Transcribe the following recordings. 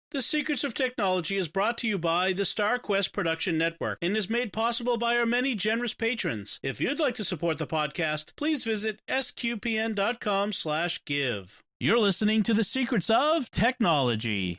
The Secrets of Technology is brought to you by the StarQuest Production Network and is made possible by our many generous patrons. If you'd like to support the podcast, please visit sqpn.com/give. You're listening to The Secrets of Technology.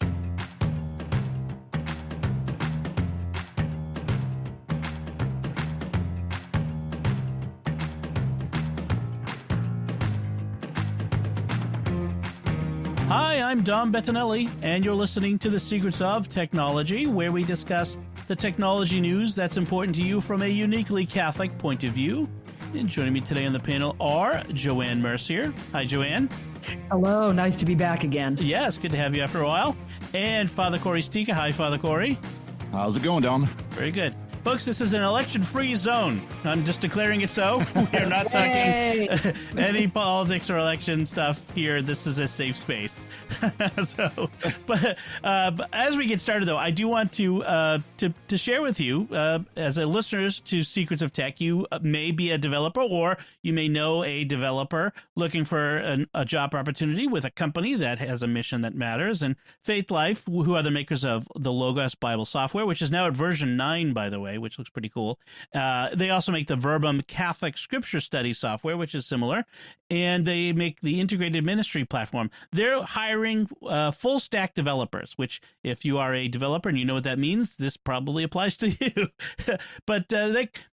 Hi, I'm Dom Bettinelli, and you're listening to The Secrets of Technology, where we discuss the technology news that's important to you from a uniquely Catholic point of view. And joining me today on the panel are Joanne Mercier. Hi, Joanne. Hello, nice to be back again. Yes, good to have you after a while. And Father Cory Stika. Hi, Father Cory. How's it going, Dom? Very good. Folks, this is an election-free zone. I'm just declaring it so. We are not talking any politics or election stuff here. This is a safe space. But as we get started, though, I do want to share with you, as a listener to Secrets of Tech, you may be a developer or you may know a developer looking for a job opportunity with a company that has a mission that matters. And Faith Life, who are the makers of the Logos Bible software, which is now at version 9, by the way, which looks pretty cool. They also make the Verbum Catholic Scripture Study software, which is similar, and they make the integrated ministry platform. They're hiring full stack developers, which if you are a developer and you know what that means, this probably applies to you. But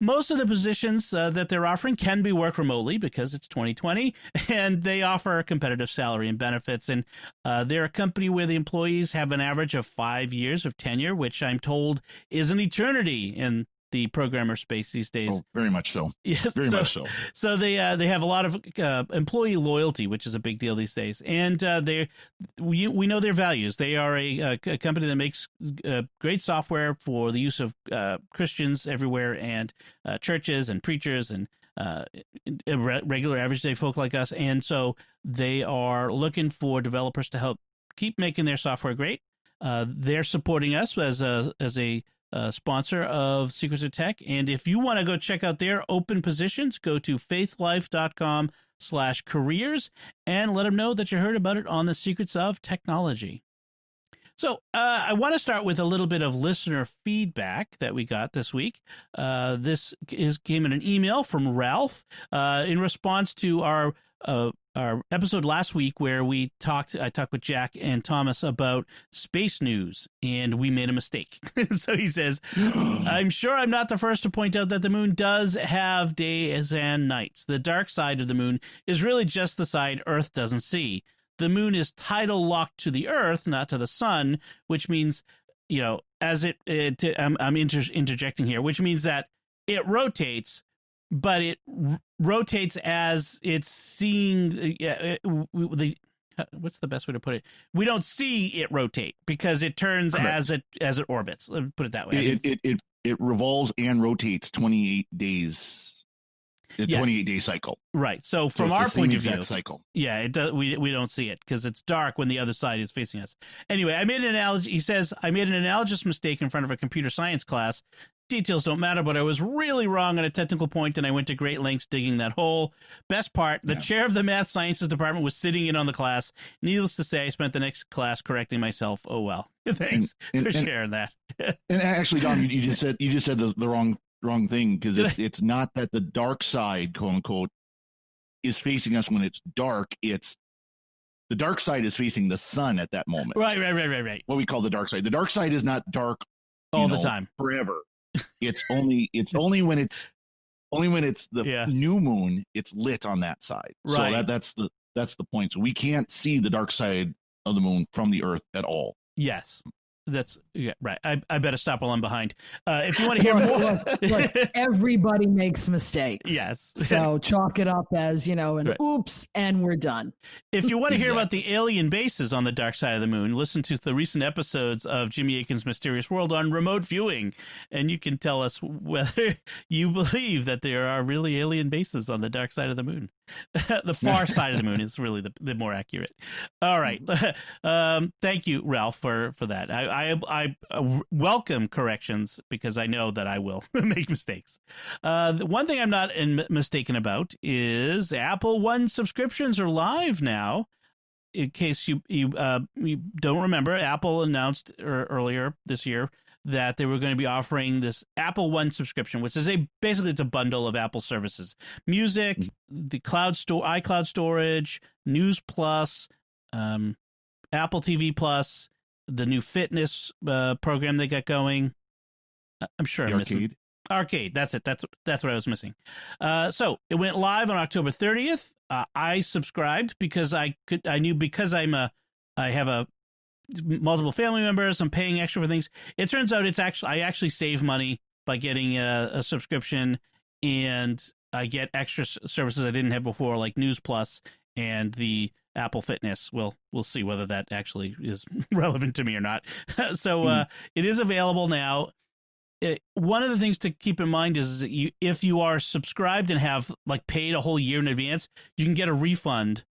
most of the positions that they're offering can be worked remotely because it's 2020, and they offer a competitive salary and benefits. And they're a company where the employees have an average of 5 years of tenure, which I'm told is an eternity in the programmer space these days. Oh, very much so. Yeah, very much so. So they have a lot of employee loyalty, which is a big deal these days. And we know their values. They are a company that makes great software for the use of Christians everywhere, and churches and preachers and regular average day folk like us. And so they are looking for developers to help keep making their software great. They're supporting us as a sponsor of Secrets of Tech. And if you want to go check out their open positions, go to faithlife.com/careers and let them know that you heard about it on the Secrets of Technology. So I want to start with a little bit of listener feedback that we got this week. This came in an email from Ralph in response to our episode last week where I talked with Jack and Thomas about space news, and we made a mistake. So he says, I'm sure I'm not the first to point out that the moon does have days and nights. The dark side of the moon is really just the side Earth doesn't see. The moon is tidal locked to the Earth, not to the sun, which means, as I'm interjecting here, which means that it rotates, but it rotates as it's seeing what's the best way to put it? We don't see it rotate because it turns as it orbits. Let me put it that way. It revolves and rotates 28 days. A 28-day cycle. Right. So from our point of view, cycle. Yeah, it does. We don't see it because it's dark when the other side is facing us. Anyway, I made an analogy. He says, I made an analogous mistake in front of a computer science class. Details don't matter, but I was really wrong on a technical point, and I went to great lengths digging that hole. Best part, the chair of the math sciences department was sitting in on the class. Needless to say, I spent the next class correcting myself. Oh, well. Thanks for sharing that. And actually, Don, you just said the wrong thing, because it's not that the dark side, quote unquote, is facing us when it's dark. It's the dark side is facing the sun at that moment. Right. What we call the dark side. The dark side is not dark all the time, forever. It's only when it's the new moon, it's lit on that side. Right. So that's the point. So we can't see the dark side of the moon from the Earth at all. Yes. That's right. I better stop while I'm behind. If you want to hear more, look, everybody makes mistakes. Yes. So chalk it up as oops, and we're done. If you want to hear about the alien bases on the dark side of the moon, listen to the recent episodes of Jimmy Akin's Mysterious World on remote viewing, and you can tell us whether you believe that there are really alien bases on the dark side of the moon. The far side of the moon is really the more accurate. All right. Thank you, Ralph, for that. I welcome corrections because I know that I will make mistakes. The one thing I'm not mistaken about is Apple One subscriptions are live now. in case you don't remember, Apple announced earlier this year that they were going to be offering this Apple One subscription, which is basically it's a bundle of Apple services: music, the iCloud storage, News Plus, Apple TV Plus, the new fitness program they got going. I'm sure I'm missing Arcade. That's it. That's what I was missing. So it went live on October 30th. I subscribed because I knew because I have multiple family members. I'm paying extra for things. It turns out I actually save money by getting a subscription, and I get extra services I didn't have before, like News Plus and the Apple Fitness. We'll see whether that actually is relevant to me or not. So it is available now. One of the things to keep in mind is that if you are subscribed and have like paid a whole year in advance, you can get a refund,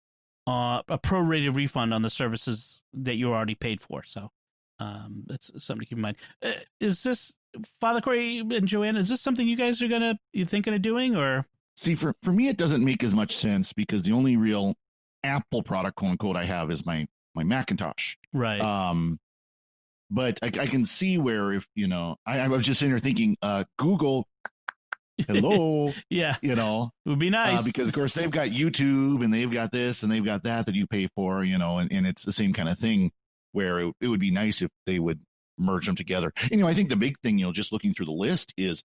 a prorated refund on the services that you already paid for. So that's something to keep in mind. Is this, Father Cory and Joanne, is this something you guys are you thinking of doing, or? See, for me, it doesn't make as much sense because the only real Apple product, quote unquote, I have is my Macintosh. Right. But I can see where if, I was just sitting here thinking, Google, hello. Yeah. It would be nice. Because, of course, they've got YouTube and they've got this and they've got that you pay for, and it's the same kind of thing where it would be nice if they would merge them together. And, I think the big thing, just looking through the list is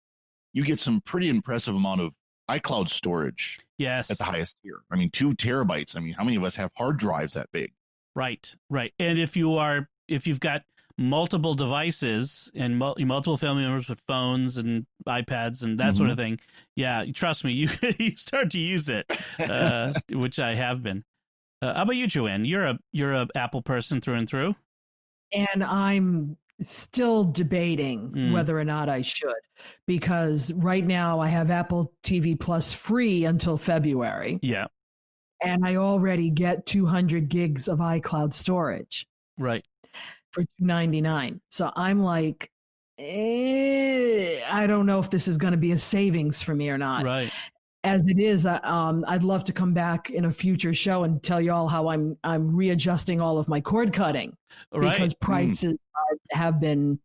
you get some pretty impressive amount of iCloud storage. Yes. At the highest tier. I mean, 2 terabytes. I mean, how many of us have hard drives that big? Right. And if you've got multiple devices and multiple family members with phones and iPads and that sort of thing, yeah, trust me, you start to use it, which I have been. How about you, Joanne? You're a Apple person through and through, and I'm still debating whether or not I should, because right now I have Apple TV Plus free until February. Yeah, and I already get 200 gigs of iCloud storage. Right. For $299. So I'm like, I don't know if this is going to be a savings for me or not. Right. As it is, I'd love to come back in a future show and tell you all how I'm readjusting all of my cord cutting, because prices have been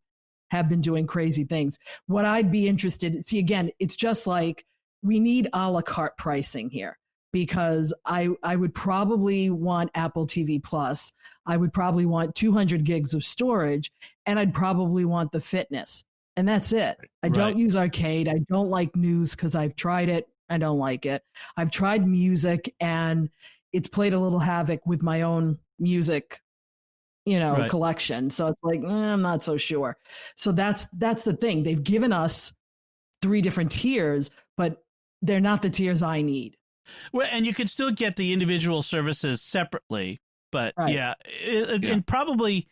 doing crazy things. What I'd be interested, see, again, it's just like we need a la carte pricing here. Because I would probably want Apple TV Plus. I would probably want 200 gigs of storage, and I'd probably want the fitness. And that's it. I don't use Arcade. I don't like News because I've tried it. I don't like it. I've tried music, and it's played a little havoc with my own music, collection. So it's like, I'm not so sure. So that's the thing. They've given us 3 different tiers, but they're not the tiers I need. Well, and you could still get the individual services separately, but and probably,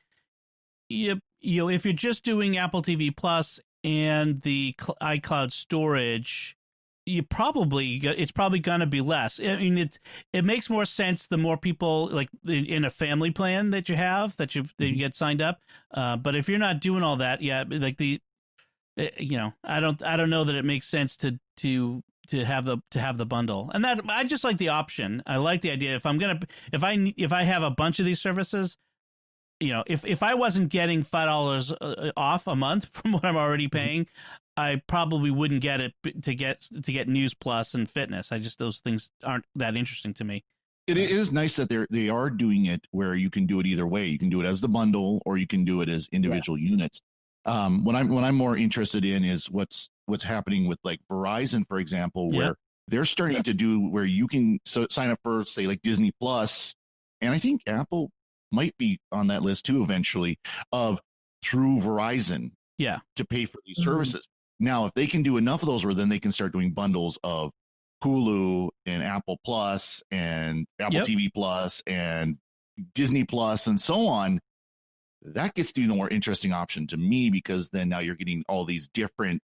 if you're just doing Apple TV Plus and the iCloud storage, it's probably going to be less. I mean, it makes more sense the more people, like in a family plan that you have, that you get signed up. But if you're not doing all that, like I don't know that it makes sense to have the bundle. And that, I just like the option. I like the idea. If I have a bunch of these services, if I wasn't getting $5 off a month from what I'm already paying, I probably wouldn't get it to get News Plus and Fitness. Those things aren't that interesting to me. It is nice that they are doing it where you can do it either way. You can do it as the bundle, or you can do it as individual units. What I'm more interested in is what's happening with like Verizon, for example, where they're starting to do where you can sign up for, say, like Disney Plus, and I think Apple might be on that list too eventually, of through Verizon to pay for these services. Now, if they can do enough of those, where then they can start doing bundles of Hulu and Apple Plus and Apple TV Plus and Disney Plus and so on, that gets to be the more interesting option to me, because then now you're getting all these different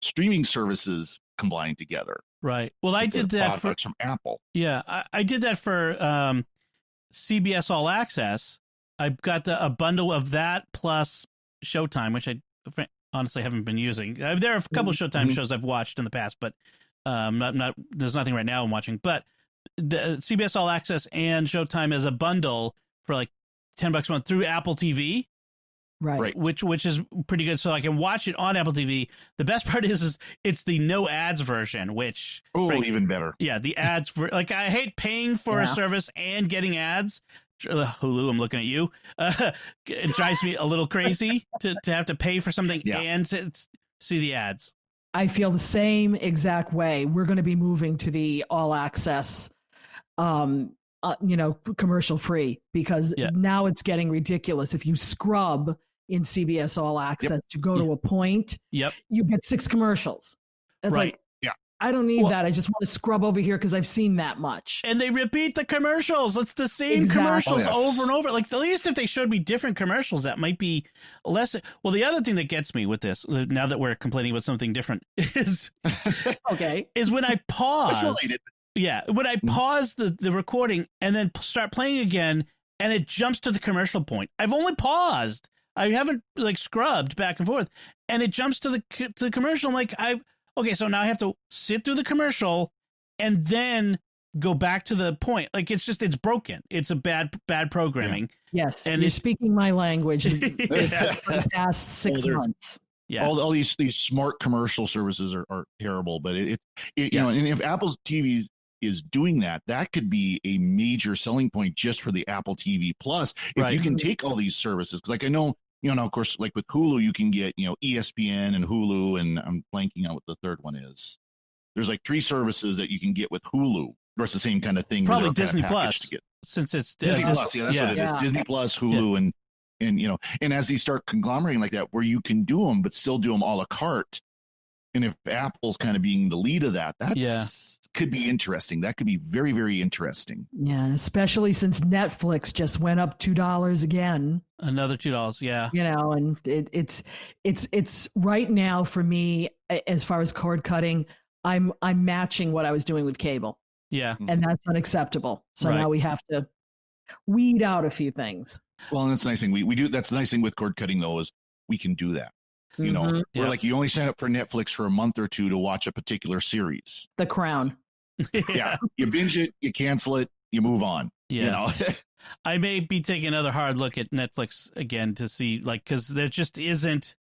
streaming services combined together. Right. Well, I did that from Apple. Yeah, I did that for CBS All Access. I've got a bundle of that plus Showtime, which I honestly haven't been using. There are a couple of Showtime shows I've watched in the past, but there's nothing right now I'm watching. But the CBS All Access and Showtime as a bundle for like $10 a month through Apple TV. Right. Which is pretty good. So I can watch it on Apple TV. The best part is it's the no ads version, which even better. Yeah, the ads I hate paying for a service and getting ads. Hulu, I'm looking at you. It drives me a little crazy to have to pay for something and to see the ads. I feel the same exact way. We're going to be moving to the all access, commercial free, because now it's getting ridiculous. If you scrub in CBS All Access to go to a point, you get 6 commercials. It's like, I don't need that. I just want to scrub over here because I've seen that much. And they repeat the commercials. It's the same commercials over and over. Like, at least if they showed me different commercials, that might be less. Well, the other thing that gets me with this, now that we're complaining about something different, is is when I pause. When I pause the recording and then start playing again, and it jumps to the commercial point. I've only paused. I haven't scrubbed back and forth, and it jumps to the commercial. I'm like, so now I have to sit through the commercial and then go back to the point. Like, it's broken. It's a bad programming. Yes, and you're speaking my language for the past 6 months. Yeah, all these smart commercial services are terrible. But and if Apple's TV is doing that could be a major selling point just for the Apple TV Plus. If you can take all these services, because I know. Of course, like with Hulu, you can get, ESPN and Hulu, and I'm blanking out what the third one is. There's 3 services that you can get with Hulu. Or it's the same kind of thing. Probably Disney Plus, since it's Disney Plus. Yeah, that's what it is. Disney Plus, Hulu, and as they start conglomerating like that, where you can do them, but still do them a la carte. And if Apple's kind of being the lead of that, could be interesting. That could be very, very interesting. Yeah, especially since Netflix just went up $2 again. Another $2, yeah. And it's right now for me, as far as cord cutting, I'm matching what I was doing with cable. Yeah, and that's unacceptable. So now we have to weed out a few things. Well, and that's the nice thing we do. That's the nice thing with cord cutting, though, is we can do that. Where you only sign up for Netflix for a month or 2 to watch a particular series. The Crown. You binge it, you cancel it, you move on. I may be taking another hard look at Netflix again to see, because there just isn't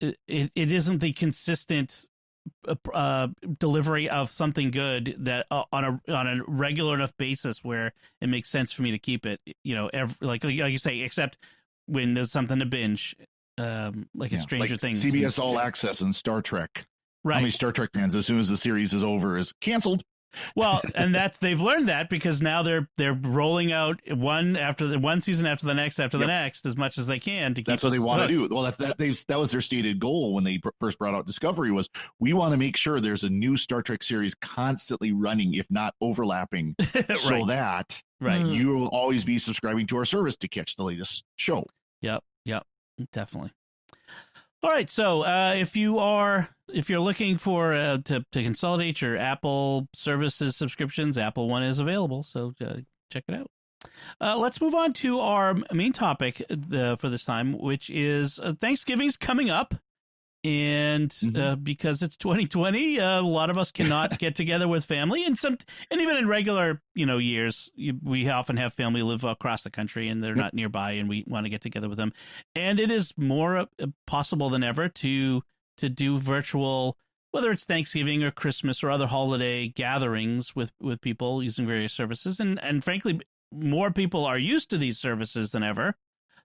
it isn't the consistent delivery of something good that on a regular enough basis where it makes sense for me to keep it. Like you say, except when there's something to binge. Like a Stranger Things. CBS All Access and Star Trek. Right. How many Star Trek fans, as soon as the series is over, is canceled? Well, and they've learned that because now they're rolling out one season after the next as much as they can to keep. That's what they want to do. Well, that was their stated goal when they first brought out Discovery, was we want to make sure there's a new Star Trek series constantly running, if not overlapping, so that you will always be subscribing to our service to catch the latest show. Yep. Definitely. All right. So if you're looking for to consolidate your Apple services subscriptions, Apple One is available. So check it out. Let's move on to our main topic for this time, which is Thanksgiving's coming up. And because it's 2020, a lot of us cannot get together with family, and even in regular years, we often have family live across the country and they're not nearby, and we want to get together with them. And it is more possible than ever to do virtual, whether it's Thanksgiving or Christmas or other holiday gatherings with people using various services, and frankly, more people are used to these services than ever.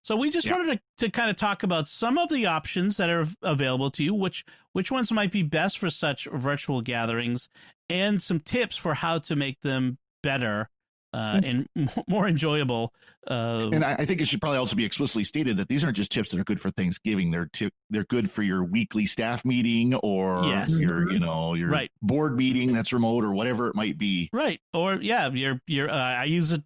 So we just wanted to kind of talk about some of the options that are available to you, which ones might be best for such virtual gatherings, and some tips for how to make them better and more enjoyable. And I think it should probably also be explicitly stated that these aren't just tips that are good for Thanksgiving. They're good for your weekly staff meeting or your board meeting that's remote or whatever it might be. Right. Or I use it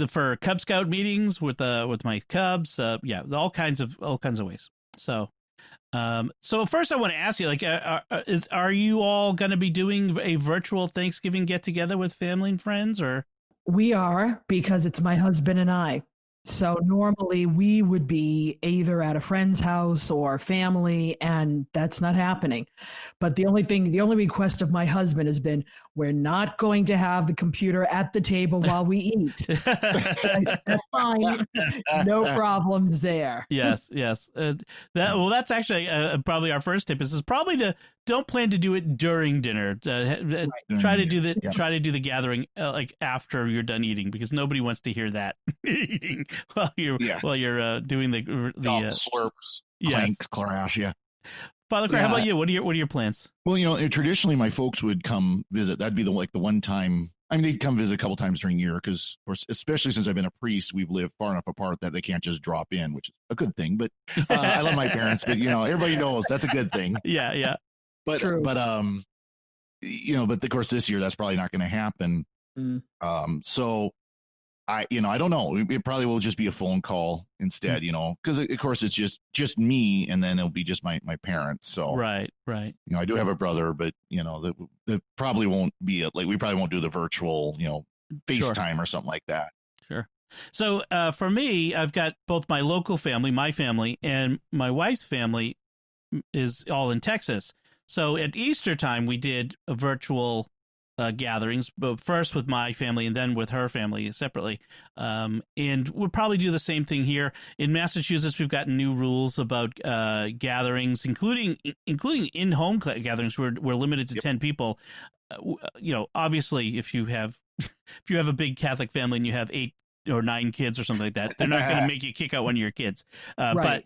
for Cub Scout meetings with my Cubs. All kinds of ways. So first I want to ask you, are you all going to be doing a virtual Thanksgiving get together with family and friends, or? We are, because it's my husband and I. So normally we would be either at a friend's house or family, and that's not happening. But the only request of my husband has been, we're not going to have the computer at the table while we eat. That's fine. No problems there. Yes. That's actually probably our first tip. Is probably don't plan to do it during dinner. Try to do the gathering like after you're done eating, because nobody wants to hear that eating while you're doing the slurps, clanks, crash. Yeah. Father Cory, how about you? What are your plans? Well, traditionally my folks would come visit. That'd be the one time. I mean, they'd come visit a couple times during the year because, of course, especially since I've been a priest, we've lived far enough apart that they can't just drop in, which is a good thing. But I love my parents, but everybody knows that's a good thing. Yeah. But True. but of course this year that's probably not going to happen. So I don't know. It probably will just be a phone call instead, because of course it's just me, and then it'll be just my parents. So right. I do have a brother, but that probably won't be we probably won't do the virtual, FaceTime or something like that. Sure. So for me, I've got both my local family, my family, and my wife's family is all in Texas. So at Easter time, we did a virtual gatherings, but first with my family and then with her family separately. And we'll probably do the same thing here. In Massachusetts, we've gotten new rules about gatherings, including in-home gatherings. We're limited to 10 people. Obviously, if you have a big Catholic family and you have 8 or 9 kids or something like that, they're not going to make you kick out one of your kids. Right.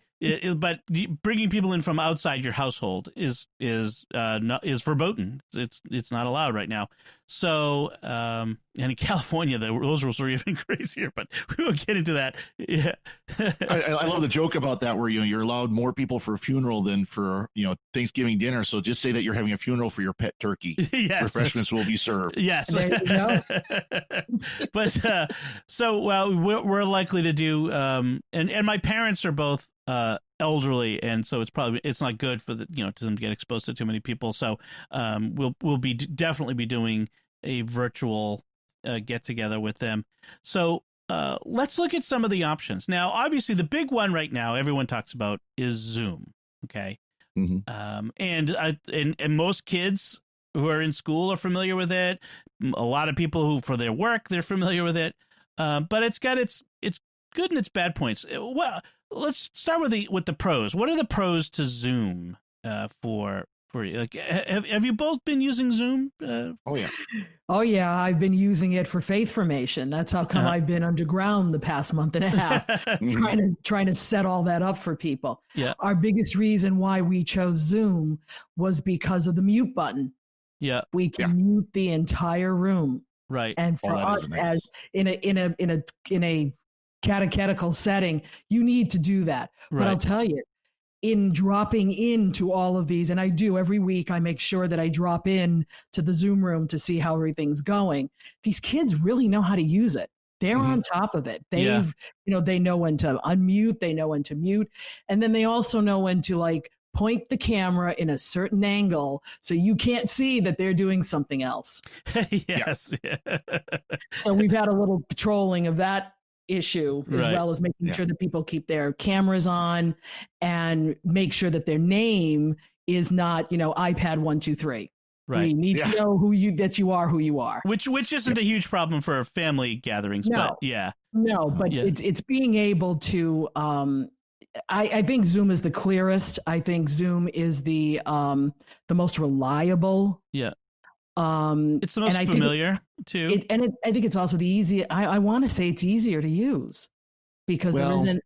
But bringing people in from outside your household is verboten. It's not allowed right now. So and in California, those rules are even crazier. But we won't get into that. Yeah, I love the joke about that where you're allowed more people for a funeral than for Thanksgiving dinner. So just say that you're having a funeral for your pet turkey. Yes, refreshments will be served. Yes, there you go. But we're likely to do. And my parents are both elderly, and so it's not good for to them to get exposed to too many people. So we'll definitely be doing a virtual get together with them. So let's look at some of the options. Now, obviously, the big one right now everyone talks about is Zoom. Okay, and most kids who are in school are familiar with it. A lot of people who for their work they're familiar with it. But it's got its good and its bad points. Well, let's start with the pros. What are the pros to Zoom for you? Like, have you both been using Zoom? Oh yeah, I've been using it for faith formation. That's how come I've been underground the past month and a half, trying to set all that up for people. Yeah. Our biggest reason why we chose Zoom was because of the mute button. Yeah. We can mute the entire room. Right. And for us, nice. As in a catechetical setting, you need to do that. Right. But I'll tell you, in dropping into all of these, and I do every week, I make sure that I drop in to the Zoom room to see how everything's going. These kids really know how to use it. They're on top of it. They know when to unmute, they know when to mute, and then they also know when to point the camera in a certain angle so you can't see that they're doing something else. Yes. Yeah. So we've had a little patrolling of that issue, as well as making sure that people keep their cameras on and make sure that their name is not, iPad 123. Right. We need to know who you are. Which isn't a huge problem for family gatherings, but it's being able to I think Zoom is the clearest. I think Zoom is the most reliable. Yeah. It's the most familiar too. I think it's also the easy. I want to say it's easier to use because there isn't.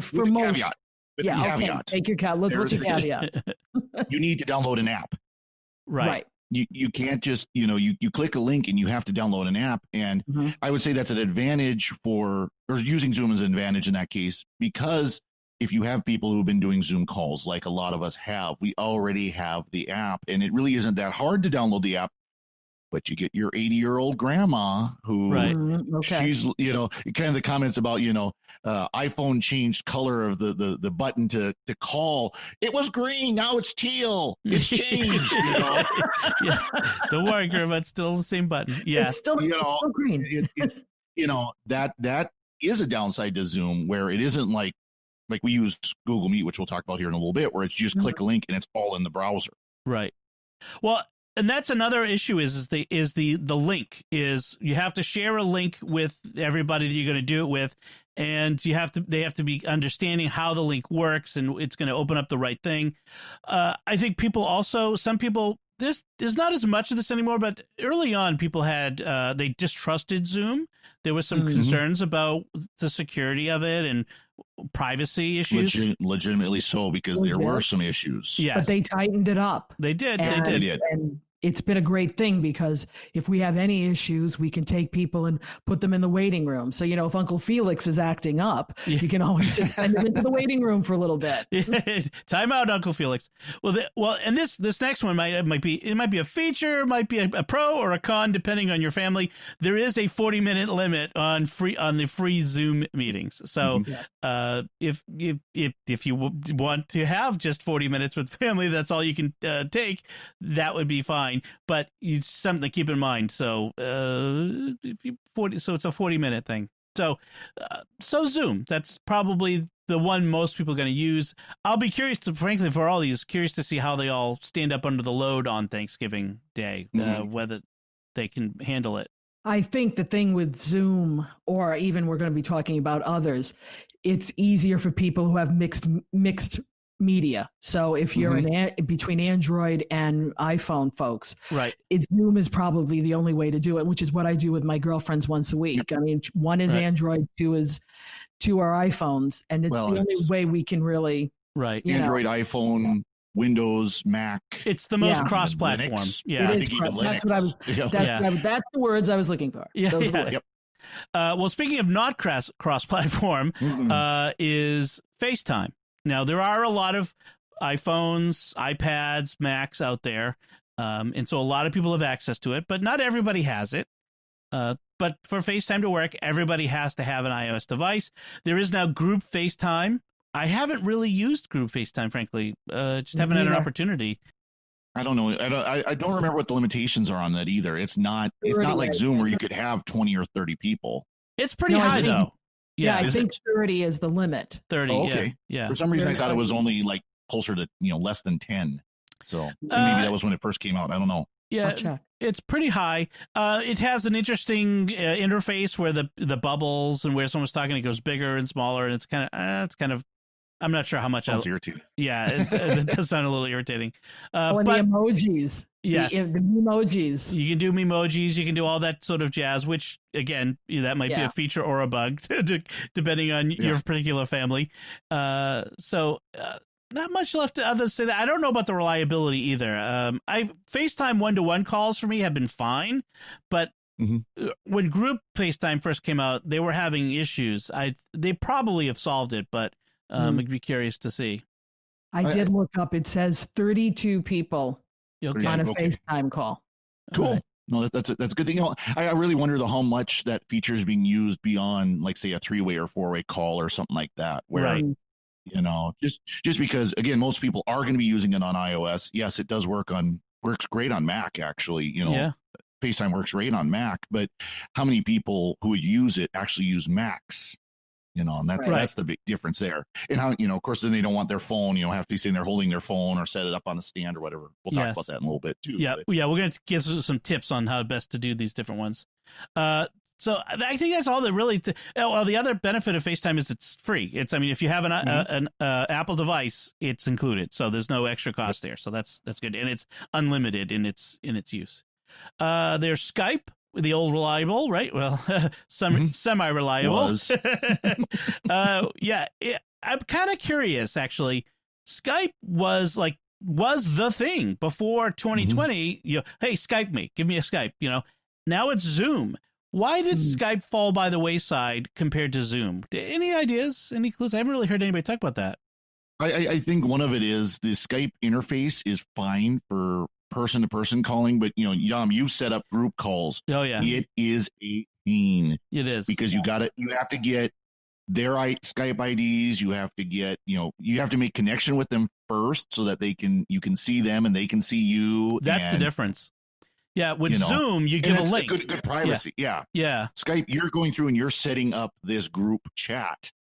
For most. Caveat. Okay. Take your caveat. What's your caveat? You need to download an app. Right. You can't just you click a link and you have to download an app, and I would say that's an advantage or using Zoom is an advantage in that case, because if you have people who've been doing Zoom calls like a lot of us have, we already have the app, and it really isn't that hard to download the app. But you get your 80-year-old grandma who she's, kind of the comments about, iPhone changed color of the button to call. It was green. Now it's teal. It's changed, Yeah. Don't worry, grandma. It's still the same button. Yeah. It's still green. That is a downside to Zoom where it isn't like we use Google Meet, which we'll talk about here in a little bit, where it's just click a link and it's all in the browser. Right. Well, and that's another issue is the link is you have to share a link with everybody that you're going to do it with, and they have to be understanding how the link works and it's going to open up the right thing. I think some people there's not as much of this anymore, but early on people had they distrusted Zoom. There was some concerns about the security of it and privacy issues. Legitimately so, because there were some issues. Yes. But they tightened it up. They did. They did. And it's been a great thing, because if we have any issues, we can take people and put them in the waiting room. So, if Uncle Felix is acting up, you can always just send him into the waiting room for a little bit. Time out, Uncle Felix. Well, and this next one might be a feature, might be a pro or a con, depending on your family. There is a 40-minute limit on the free Zoom meetings. So, if you want to have just 40 minutes with family, that's all you can take. That would be fine. But it's something to keep in mind. So, so it's a 40-minute thing. So Zoom, that's probably the one most people are going to use. I'll be curious frankly, for all these, curious to see how they all stand up under the load on Thanksgiving Day, whether they can handle it. I think the thing with Zoom, or even we're going to be talking about others, it's easier for people who have mixed media. So if you're between Android and iPhone folks, right, Zoom is probably the only way to do it, which is what I do with my girlfriends once a week. I mean, one is Android, two are iPhones, and it's the only way we can really Android, iPhone, Windows, Mac. It's the most cross-platform. Linux. Yeah, it is. That's what I was. That's the words I was looking for. Yep. Well, speaking of not cross-platform, is FaceTime. Now, there are a lot of iPhones, iPads, Macs out there, and so a lot of people have access to it, but not everybody has it. But for FaceTime to work, everybody has to have an iOS device. There is now group FaceTime. I haven't really used group FaceTime, frankly. Just haven't had an opportunity. I don't know. I don't remember what the limitations are on that either. It's not like Zoom where you could have 20 or 30 people. It's pretty high, though. Yeah, I think 30 is the limit. 30. Oh, okay. Yeah. For some reason, I thought it was only like closer to less than 10. So maybe that was when it first came out. I don't know. Yeah, it's pretty high. It has an interesting interface where the bubbles and where someone's talking, it goes bigger and smaller, and it's kind of. I'm not sure how much. Sounds irritating. Yeah, it does sound a little irritating. And the emojis. Yes, the emojis. You can do emojis. You can do all that sort of jazz. Which again, that might be a feature or a bug, depending on your particular family. So not much left to others say that. I don't know about the reliability either. FaceTime 1-to-1 calls for me have been fine, but when group FaceTime first came out, they were having issues. They probably have solved it, but I'd be curious to see. I did look up. It says 32 people on a FaceTime call. Cool. Right. No, that's a good thing. I really wonder how much that feature is being used beyond, like, say, a 3-way or 4-way call or something like that. Where, just because, again, most people are going to be using it on iOS. Yes, it does works great on Mac, actually. FaceTime works great on Mac, but how many people who would use it actually use Macs? And that's the big difference there. And how, of course, then they don't want their phone, have to be sitting there holding their phone or set it up on a stand or whatever. We'll talk about that in a little bit too. Yeah. We're going to give some tips on how best to do these different ones. So I think that's all that really. Well, the other benefit of FaceTime is it's free. If you have an Apple device, it's included, so there's no extra cost there. So that's good, and it's unlimited in its use. There's Skype. The old reliable, right? Well, semi-reliable. I'm kind of curious, actually. Skype was the thing before 2020. Hey, Skype me, give me a Skype. Now it's Zoom. Why did Skype fall by the wayside compared to Zoom? Any ideas? Any clues? I haven't really heard anybody talk about that. I think one of it is the Skype interface is fine for person-to-person calling, but Yum, you set up group calls. Oh yeah, it is a pain. It is, because you have to get their Skype IDs. You have to get you have to make connection with them first so that you can see them and they can see you. That's the difference. Yeah, with Zoom, you give a link. Good privacy. Yeah. Skype, you're going through and you're setting up this group chat,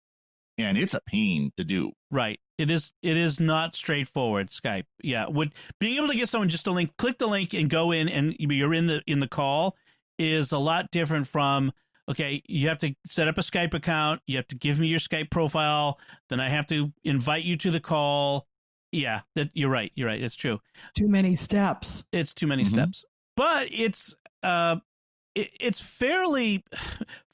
and it's a pain to do. Right. It is not straightforward, Skype. Yeah. Being able to get someone just a link, click the link and go in, and you're in the call is a lot different from, okay, you have to set up a Skype account, you have to give me your Skype profile, then I have to invite you to the call. Yeah, you're right. It's true. Too many steps. It's too many steps. But it's fairly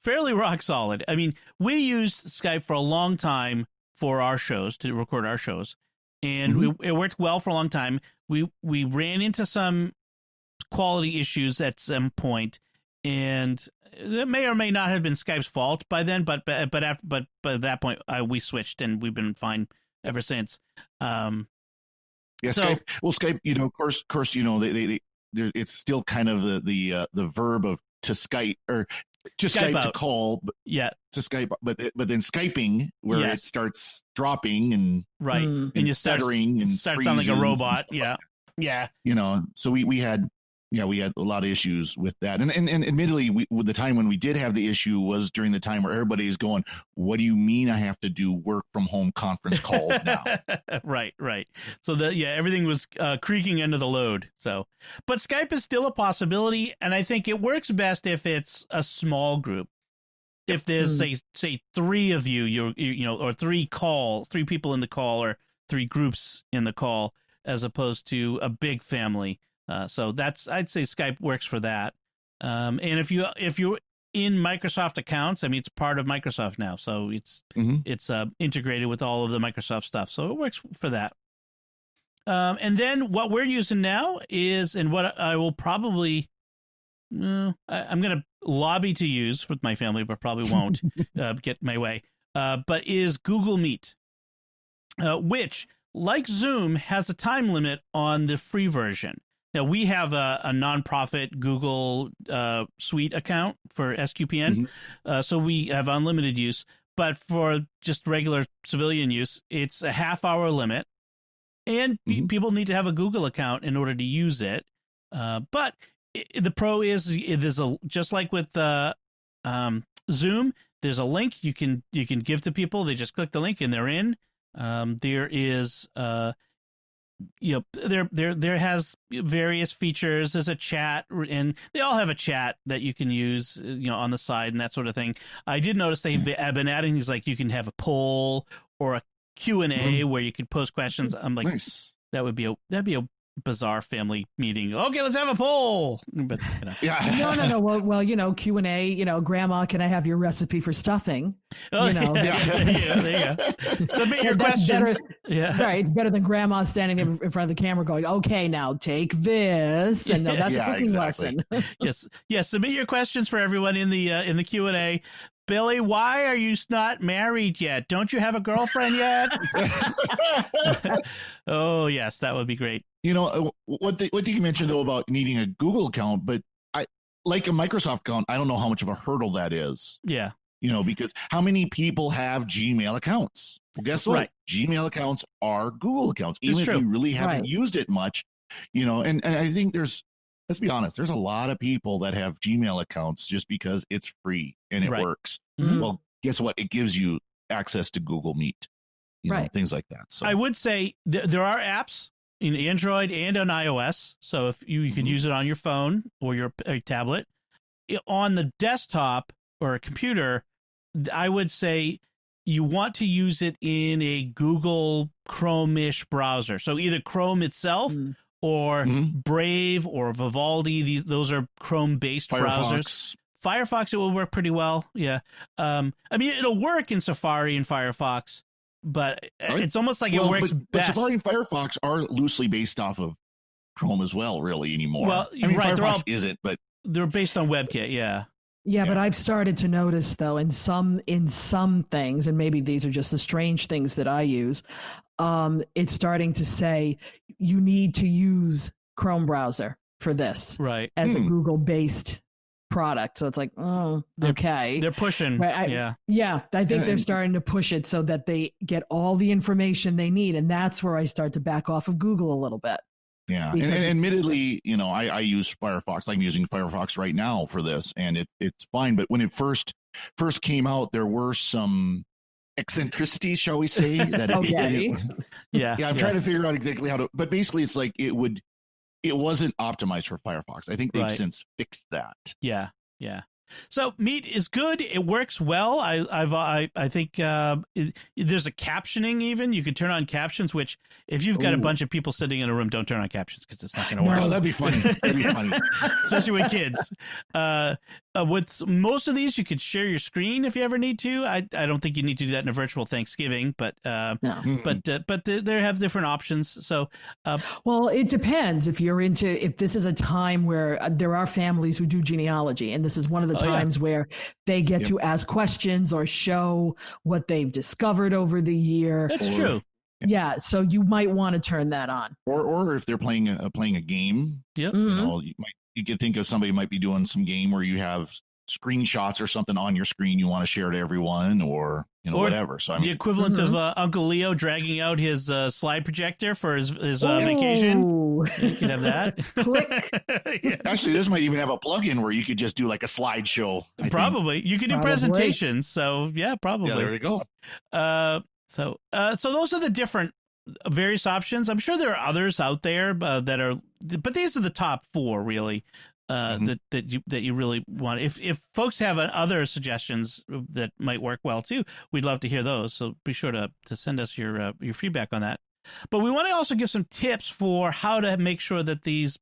rock solid. I mean, we used Skype for a long time for our shows, to record our shows, and it worked well for a long time. We ran into some quality issues at some point, and it may or may not have been Skype's fault by then. But at that point, we switched, and we've been fine ever since. Skype. Well, Skype, of course, they it's still kind of the verb of to Skype or to Skype to call, to Skype, but then Skyping where it starts dropping and and you stuttering and start sounding like a robot. Yeah. So we had a lot of issues with that, and admittedly, with the time when we did have the issue was during the time where everybody's going, "What do you mean I have to do work from home conference calls now?" Right. So everything was creaking under the load. So, but Skype is still a possibility, and I think it works best if it's a small group. If there's say 3 of you, or 3 people in the call, or 3 groups in the call, as opposed to a big family. So I'd say Skype works for that. And if you're in Microsoft accounts, I mean, it's part of Microsoft now, so it's integrated with all of the Microsoft stuff, so it works for that. And then what we're using now is, and what I will probably, I'm going to lobby to use with my family, but probably won't get my way. But is Google Meet, which, like Zoom, has a time limit on the free version. Now, we have a nonprofit Google Suite account for SQPN, so we have unlimited use. But for just regular civilian use, it's a half-hour limit, and people need to have a Google account in order to use it. But the pro is there's just like with Zoom, there's a link you can give to people. They just click the link and they're in. There is there has various features. There's a chat, and they all have a chat that you can use, on the side and that sort of thing. I did notice they've been adding things like you can have a poll or a Q&A where you could post questions. I'm like, nice. that'd be a bizarre family meeting. Okay, let's have a poll. But no. Well, Q&A. Grandma, can I have your recipe for stuffing? Oh, there you go. Submit your questions. Right, it's better than Grandma standing in front of the camera going, "Okay, now take this," and that's a cooking lesson. Yes. Submit your questions for everyone in the Q&A. Billy, why are you not married yet? Don't you have a girlfriend yet? Oh, yes, that would be great. What you mentioned, though, about needing a Google account, but like a Microsoft account, I don't know how much of a hurdle that is. Yeah. Because how many people have Gmail accounts? Well, guess what? Right. Gmail accounts are Google accounts, even if you really haven't used it much. And I think let's be honest, there's a lot of people that have Gmail accounts just because it's free and it works. Well, guess what? It gives you access to Google Meet, things like that. So I would say there are apps in Android and on iOS. So if you can use it on your phone or your tablet. On the desktop or a computer, I would say you want to use it in a Google Chrome-ish browser. So either Chrome itself or Brave or Vivaldi. Those are Chrome-based browsers. Firefox, it will work pretty well. Yeah. I mean, it'll work in Safari and Firefox, but it's almost like it works best. But Safari and Firefox are loosely based off of Chrome as well, really, anymore. Well, I mean, Firefox isn't, but they're based on WebKit, yeah. Yeah, but I've started to notice, though, in some things, and maybe these are just the strange things that I use, it's starting to say you need to use Chrome browser for this, right? As a Google-based product. So it's like, okay. They're pushing, I think they're starting to push it so that they get all the information they need, and that's where I start to back off of Google a little bit. Yeah, and admittedly, I use Firefox. I'm using Firefox right now for this, and it's fine. But when it first came out, there were some eccentricities, shall we say? That I'm trying to figure out exactly how to. But basically, it's like it wasn't optimized for Firefox. I think they've since fixed that. Yeah. So Meet is good. It works well. I think there's a captioning even. You could turn on captions, which if you've got a bunch of people sitting in a room, don't turn on captions because it's not going to work. No, that'd be funny. Especially with kids. With most of these, you could share your screen if you ever need to. I don't think you need to do that in a virtual Thanksgiving, but they have different options. So, well, it depends if this is a time where there are families who do genealogy, and this is one of the times where they get to ask questions or show what they've discovered over the year. That's true. Yeah, so you might want to turn that on. Or if they're playing a game, you could think of somebody might be doing some game where you have screenshots or something on your screen you want to share to everyone, or whatever. So the equivalent of Uncle Leo dragging out his slide projector for his vacation. You can have that. Click. Yes. Actually, this might even have a plugin where you could just do like a slideshow. Probably. You could do presentations. So yeah, probably. Yeah, there we go. So those are the different various options. I'm sure there are others out there but these are the top 4 really. That you really want. If folks have other suggestions that might work well too, we'd love to hear those. So be sure to send us your feedback on that. But we want to also give some tips for how to make sure that these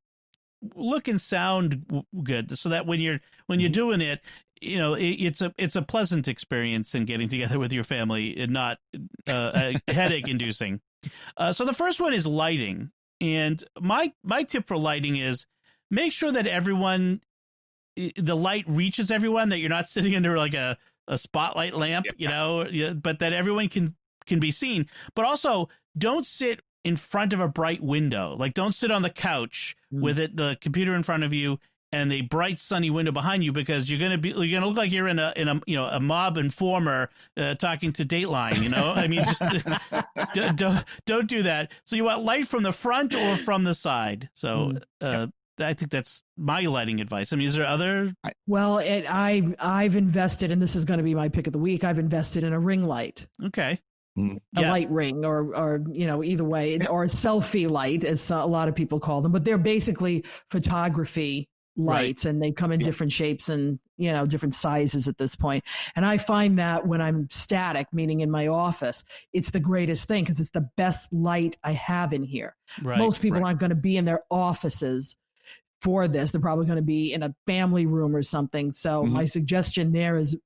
look and sound good, so that when you're doing it, it's a pleasant experience in getting together with your family and not headache inducing. So the first one is lighting, and my tip for lighting is, make sure that the light reaches everyone, that you're not sitting under like a spotlight lamp, but that everyone can be seen. But also, don't sit in front of a bright window. Like, don't sit on the couch with the computer in front of you and a bright sunny window behind you, because you're gonna look like you're in a mob informer talking to Dateline. I mean, just don't do that. So you want light from the front or from the side. So. I think that's my lighting advice. I mean, is there other? Well, I've invested, and this is going to be my pick of the week. I've invested in a ring light. Okay. A light ring, or either way, or a selfie light, as a lot of people call them. But they're basically photography lights, and they come in different shapes and different sizes at this point. And I find that when I'm static, meaning in my office, it's the greatest thing because it's the best light I have in here. Right. Most people aren't going to be in their offices for this. They're probably going to be in a family room or something. So my suggestion there is,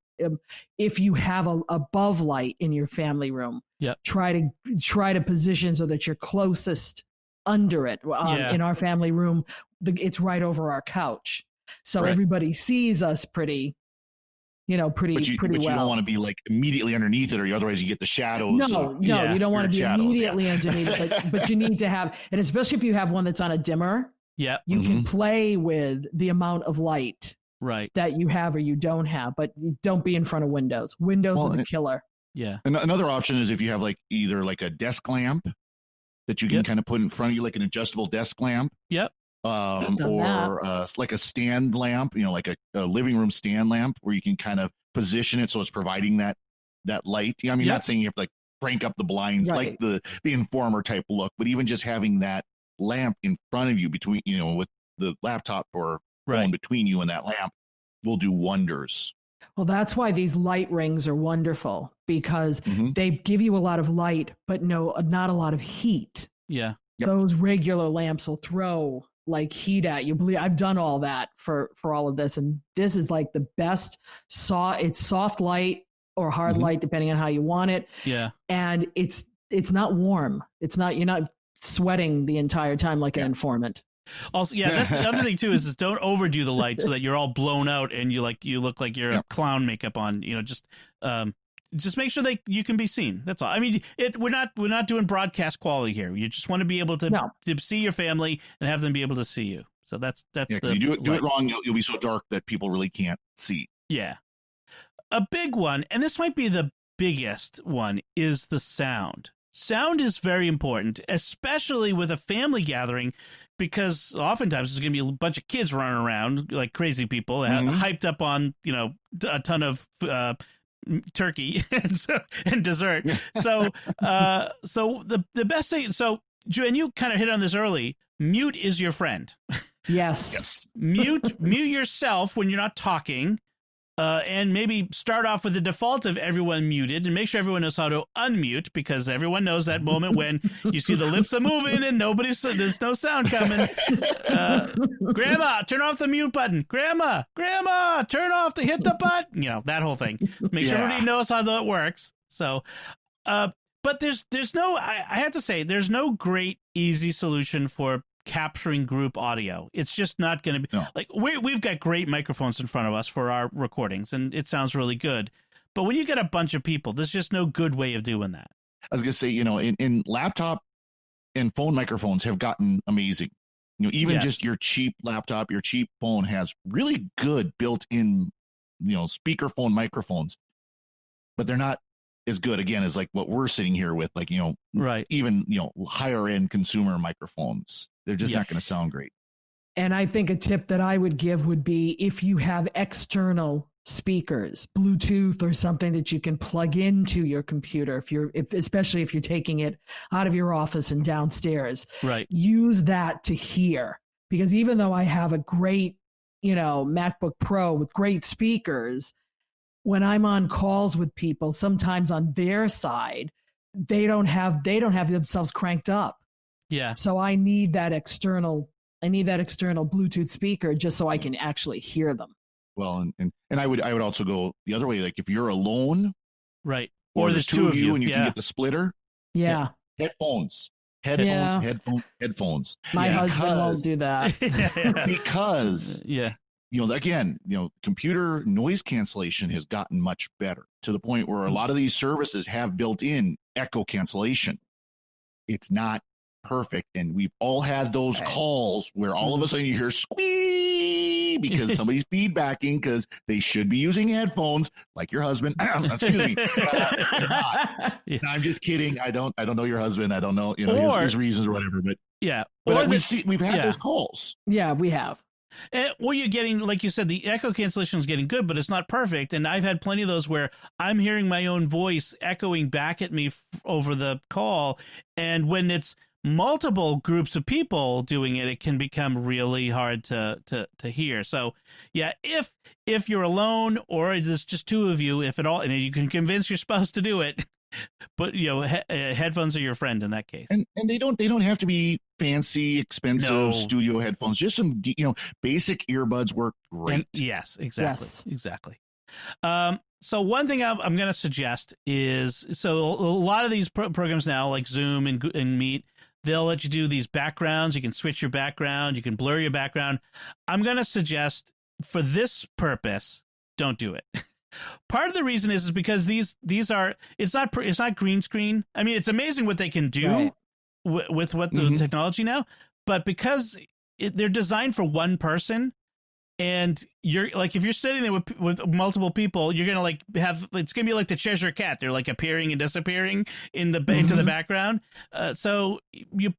if you have a above light in your family room, try to position so that you're closest under it. In our family room, it's right over our couch, so everybody sees us pretty well. But you don't want to be like immediately underneath it, or otherwise you get the shadows. No, you don't want to be immediately underneath it. But you need to have, and especially if you have one that's on a dimmer. Yeah, you can play with the amount of light that you have or you don't have, but don't be in front of windows. Windows are the killer. Yeah. Another option is if you have either a desk lamp that you can kind of put in front of you, like an adjustable desk lamp. Yep. Or like a stand lamp, like a living room stand lamp, where you can kind of position it so it's providing that light. I mean, not saying you have to crank up the blinds like the informer type look, but even just having that lamp in front of you between, with the laptop or phone between you and that lamp will do wonders. Well, that's why these light rings are wonderful, because they give you a lot of light, but not a lot of heat. Yeah. Yep. Those regular lamps will throw heat at you. I've done all that for all of this, and this is like the best. It's soft light or hard light, depending on how you want it. Yeah. And it's not warm. You're not sweating the entire time like an informant. Also, that's the other thing too, is don't overdo the light so that you're all blown out and you look like you're a clown makeup on. Just make sure you can be seen. That's all. I mean, we're not doing broadcast quality here. You just want to be able to see your family and have them be able to see you. So that's because you do it wrong, you'll be so dark that people really can't see. Yeah. A big one, and this might be the biggest one, is the sound. sound is very important, especially with a family gathering, because oftentimes there's going to be a bunch of kids running around like crazy people, hyped up on, a ton of turkey and dessert. So the best thing. So Joanne, you kind of hit on this early. Mute is your friend. Yes. Mute yourself when you're not talking. And maybe start off with the default of everyone muted, and make sure everyone knows how to unmute, because everyone knows that moment when you see the lips are moving and there's no sound coming. Grandma, turn off the mute button. Grandma, hit the button. That whole thing. Make sure everybody knows how that works. So, but there's no, I have to say, there's no great easy solution for capturing group audio. It's just not going to be like we've got great microphones in front of us for our recordings, and it sounds really good. But when you get a bunch of people, there's just no good way of doing that. I was going to say, in laptop and phone microphones have gotten amazing. Even just your cheap laptop, your cheap phone has really good built-in, speakerphone microphones, but they're not as good, again, as like what we're sitting here with, like, right. Even, higher end consumer microphones. They're just not going to sound great. And I think a tip that I would give would be, if you have external speakers, Bluetooth or something that you can plug into your computer, especially if you're taking it out of your office and downstairs, right, use that to hear. Because even though I have a great, MacBook Pro with great speakers, when I'm on calls with people, sometimes on their side, they don't have themselves cranked up. Yeah. So I need that external Bluetooth speaker just so I can actually hear them. Well, and I would also go the other way. Like, if you're alone, right, or there's two of you and you can get the splitter. Yeah. Headphones. Yeah. Headphones. My husband won't do that. Because again, computer noise cancellation has gotten much better, to the point where a lot of these services have built in echo cancellation. It's not perfect, and we've all had those calls where all of a sudden you hear squee because somebody's feedbacking, because they should be using headphones, like your husband. Excuse me. They're not. I'm just kidding. I don't know your husband. I don't know his reasons or whatever. But we've had those calls. Yeah, we have. Or you're getting, like you said, the echo cancellation is getting good, but it's not perfect. And I've had plenty of those where I'm hearing my own voice echoing back at me over the call, and when it's multiple groups of people doing it, it can become really hard to hear. So if you're alone, or there's just two of you, if at all, and you can convince your spouse to do it, but headphones are your friend in that case. And they don't have to be fancy, expensive studio headphones. Just some basic earbuds work great. Yes, exactly. So one thing I'm going to suggest is, so a lot of these programs now, like Zoom and Meet, they'll let you do these backgrounds. You can switch your background. You can blur your background. I'm going to suggest, for this purpose, don't do it. Part of the reason is because these are, it's not green screen. I mean, it's amazing what they can do with what the technology now, but because they're designed for one person, and you're like, if you're sitting there with multiple people, you're gonna it's gonna be like the Cheshire Cat. They're like appearing and disappearing into the background. So you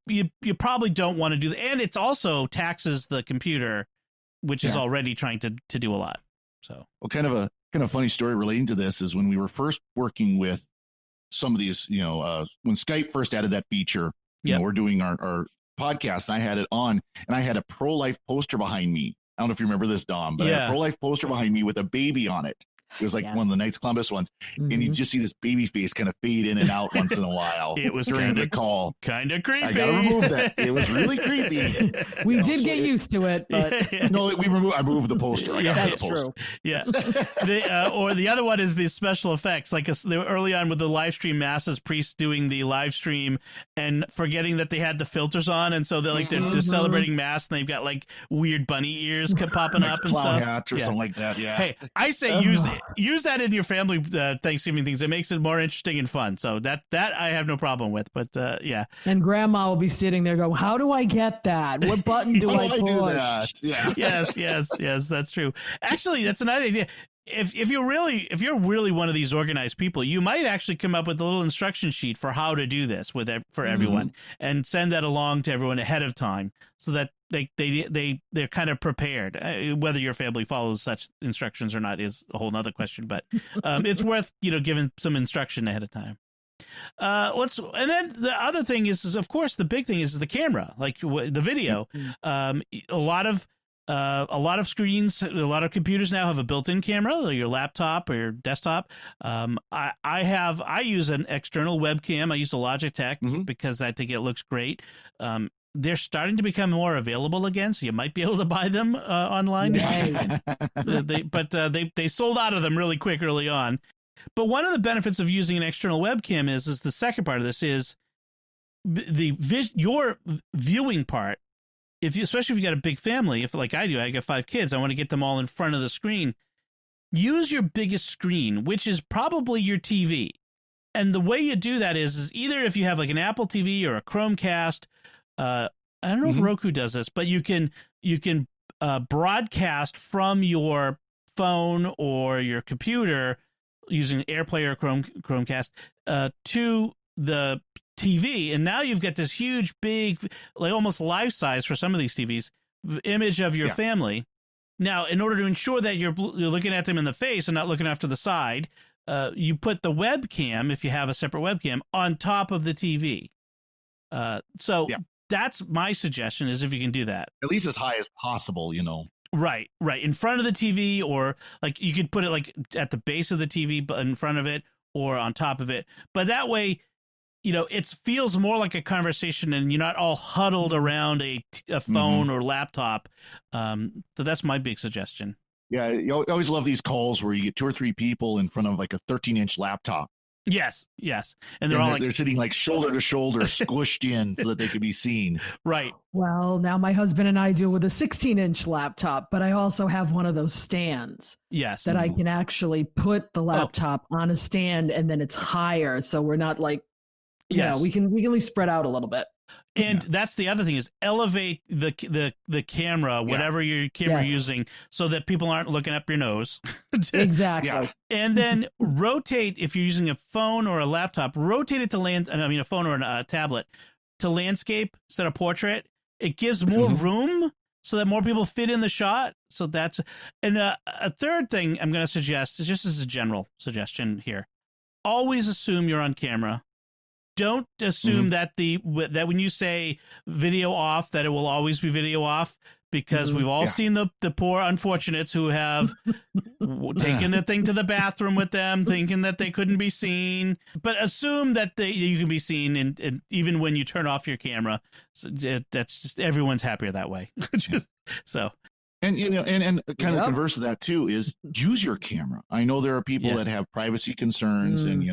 probably don't want to do that, and it's also taxes the computer, which is already trying to do a lot. So, well, kind of funny story relating to this is when we were first working with some of these, when Skype first added that feature, we're doing our podcast, and I had it on, and I had a pro-life poster behind me. I don't know if you remember this, Dom, but I had a pro-life poster behind me with a baby on it. It was like one of the Knights Columbus ones. And you just see this baby face kind of fade in and out once in a while. It was during the call. Kind of creepy. I got to remove that. It was really creepy. We did get used to it, but no, I moved the poster. I got that's the poster. true. Yeah. Or the other one is the special effects. Like they were early on with the live stream masses, priests doing the live stream and forgetting that they had the filters on, and so they're celebrating mass, and they've got like weird bunny ears popping up and clown stuff. hats or something like that. Yeah. Hey, I say use that in your family Thanksgiving things. It makes it more interesting and fun. So that I have no problem with. But and Grandma will be sitting there going, "How do I get that? What button do I push?" Do that? Yeah. Yes, that's true. Actually, that's a nice idea. if you're really one of these organized people, you might actually come up with a little instruction sheet for how to do this for everyone, and send that along to everyone ahead of time, so that they're kind of prepared. Whether your family follows such instructions or not is a whole nother question, but it's worth giving some instruction ahead of time. And then the other thing is of course the big thing is the camera, like the video. A lot of screens, a lot of computers now have a built-in camera, or your laptop or your desktop. I use an external webcam. I use a Logitech because I think it looks great. They're starting to become more available again, so you might be able to buy them online. They sold out of them really quick early on. But one of the benefits of using an external webcam is the second part of this is your viewing part. Especially if you got a big family, if like I do, I got 5 kids, I want to get them all in front of the screen. Use your biggest screen, which is probably your TV. And the way you do that is either if you have like an Apple TV or a Chromecast. I don't know if Roku does this, but you can broadcast from your phone or your computer using AirPlay or Chromecast to the TV, and now you've got this huge, big, like almost life size for some of these TVs, image of your family. Now, in order to ensure that you're looking at them in the face and not looking off to the side, you put the webcam, if you have a separate webcam, on top of the TV. That's my suggestion, is if you can do that. At least as high as possible, Right, in front of the TV, or like you could put it like at the base of the TV, but in front of it or on top of it. But that way, it feels more like a conversation, and you're not all huddled around a phone or laptop. So that's my big suggestion. Yeah, you always love these calls where you get 2 or 3 people in front of like a 13-inch laptop. Yes, and they're sitting like shoulder to shoulder, squished in so that they can be seen. Right. Well, now my husband and I deal with a 16-inch laptop, but I also have one of those stands. Yes. That I can actually put the laptop on a stand, and then it's higher, so we're not like. Yeah, we can at least spread out a little bit. And that's the other thing, is elevate the camera, whatever your camera you're using, so that people aren't looking up your nose. Exactly. Yeah. And then rotate, if you're using a phone or a laptop, rotate it to a phone or a tablet to landscape instead of portrait. It gives more room so that more people fit in the shot. So that's, and a third thing I'm going to suggest, just as a general suggestion here, always assume you're on camera. Don't assume that that when you say video off, that it will always be video off, because we've all seen the poor unfortunates who have taken the thing to the bathroom with them, thinking that they couldn't be seen. But assume that you can be seen, and even when you turn off your camera. So that's just, everyone's happier that way. So. And and kind of the converse of that too is use your camera. I know there are people that have privacy concerns, and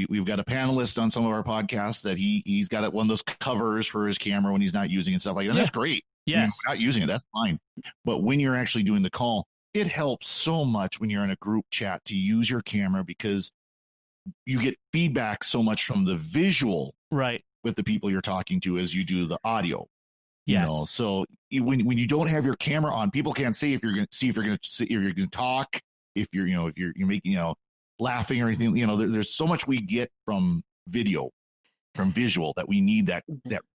we've got a panelist on some of our podcasts that he's got one of those covers for his camera when he's not using it and stuff like that. That's great. Yeah, not using it, that's fine. But when you're actually doing the call, it helps so much when you're in a group chat to use your camera, because you get feedback so much from the visual with the people you're talking to as you do the audio. Yes. So when you don't have your camera on, people can't see if you're going to talk, if you're making laughing or anything. There's so much we get from visual that we need that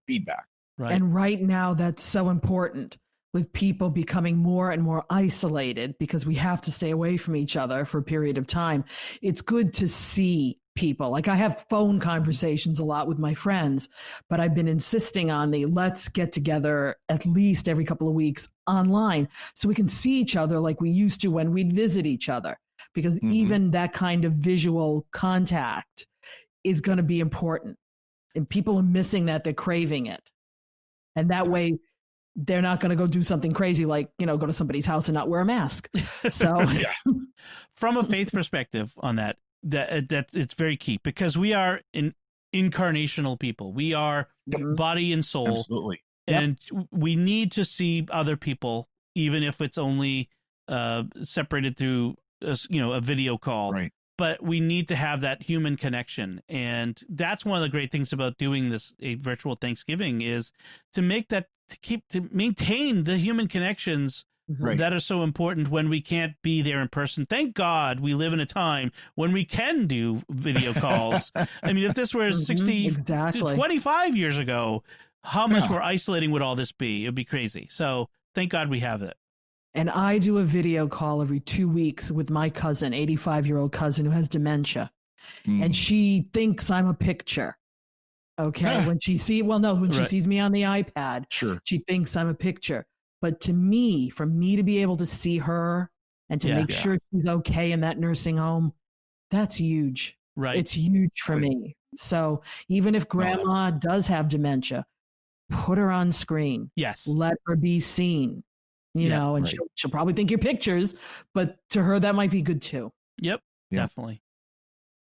feedback. Right. And right now, that's so important, with people becoming more and more isolated because we have to stay away from each other for a period of time. It's good to see people. Like, I have phone conversations a lot with my friends, but I've been insisting on let's get together at least every couple of weeks online so we can see each other like we used to when we'd visit each other, because even that kind of visual contact is going to be important, and people are missing that. They're craving it. And that way, they're not going to go do something crazy like, go to somebody's house and not wear a mask. So, from a faith perspective on that it's very key, because we are incarnational people. We are body and soul. Absolutely. And we need to see other people, even if it's only separated through a video call. Right. But we need to have that human connection. And that's one of the great things about doing a virtual Thanksgiving, is to maintain the human connections Right. that are so important when we can't be there in person. Thank God we live in a time when we can do video calls. I mean, if this were 25 years ago, how much more isolating would all this be? It'd be crazy. So thank God we have it. And I do a video call every 2 weeks with my cousin, 85-year-old cousin who has dementia. And she thinks I'm a picture. Okay. When she sees me on the iPad, she thinks I'm a picture. But to me, for me to be able to see her and to make sure she's okay in that nursing home, that's huge. Right. It's huge for me. So even if grandma does have dementia, put her on screen. Yes. Let her be seen, you know, and she'll probably think you're pictures, but to her, that might be good too. Yep. Definitely.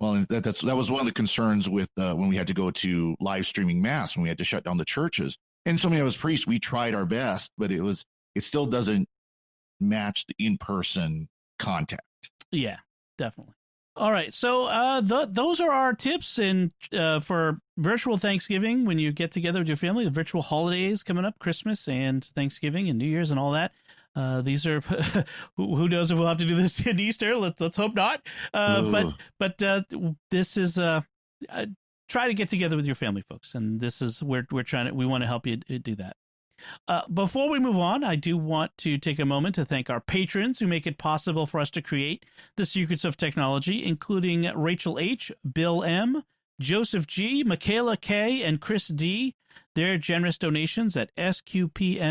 Well, and that was one of the concerns with when we had to go to live streaming mass, when we had to shut down the churches. And so many of us priests, we tried our best, but it still doesn't match the in-person contact. Yeah, definitely. All right. So those are our tips for virtual Thanksgiving when you get together with your family, the virtual holidays coming up, Christmas and Thanksgiving and New Year's and all that. These are who knows if we'll have to do this in Easter. Let's hope not. But this is try to get together with your family, folks, and this is we want to help you do that. Before we move on, I do want to take a moment to thank our patrons who make it possible for us to create the Secrets of Technology, including Rachel H., Bill M., Joseph G., Michaela K., and Chris D. Their generous donations at sqpn.com/give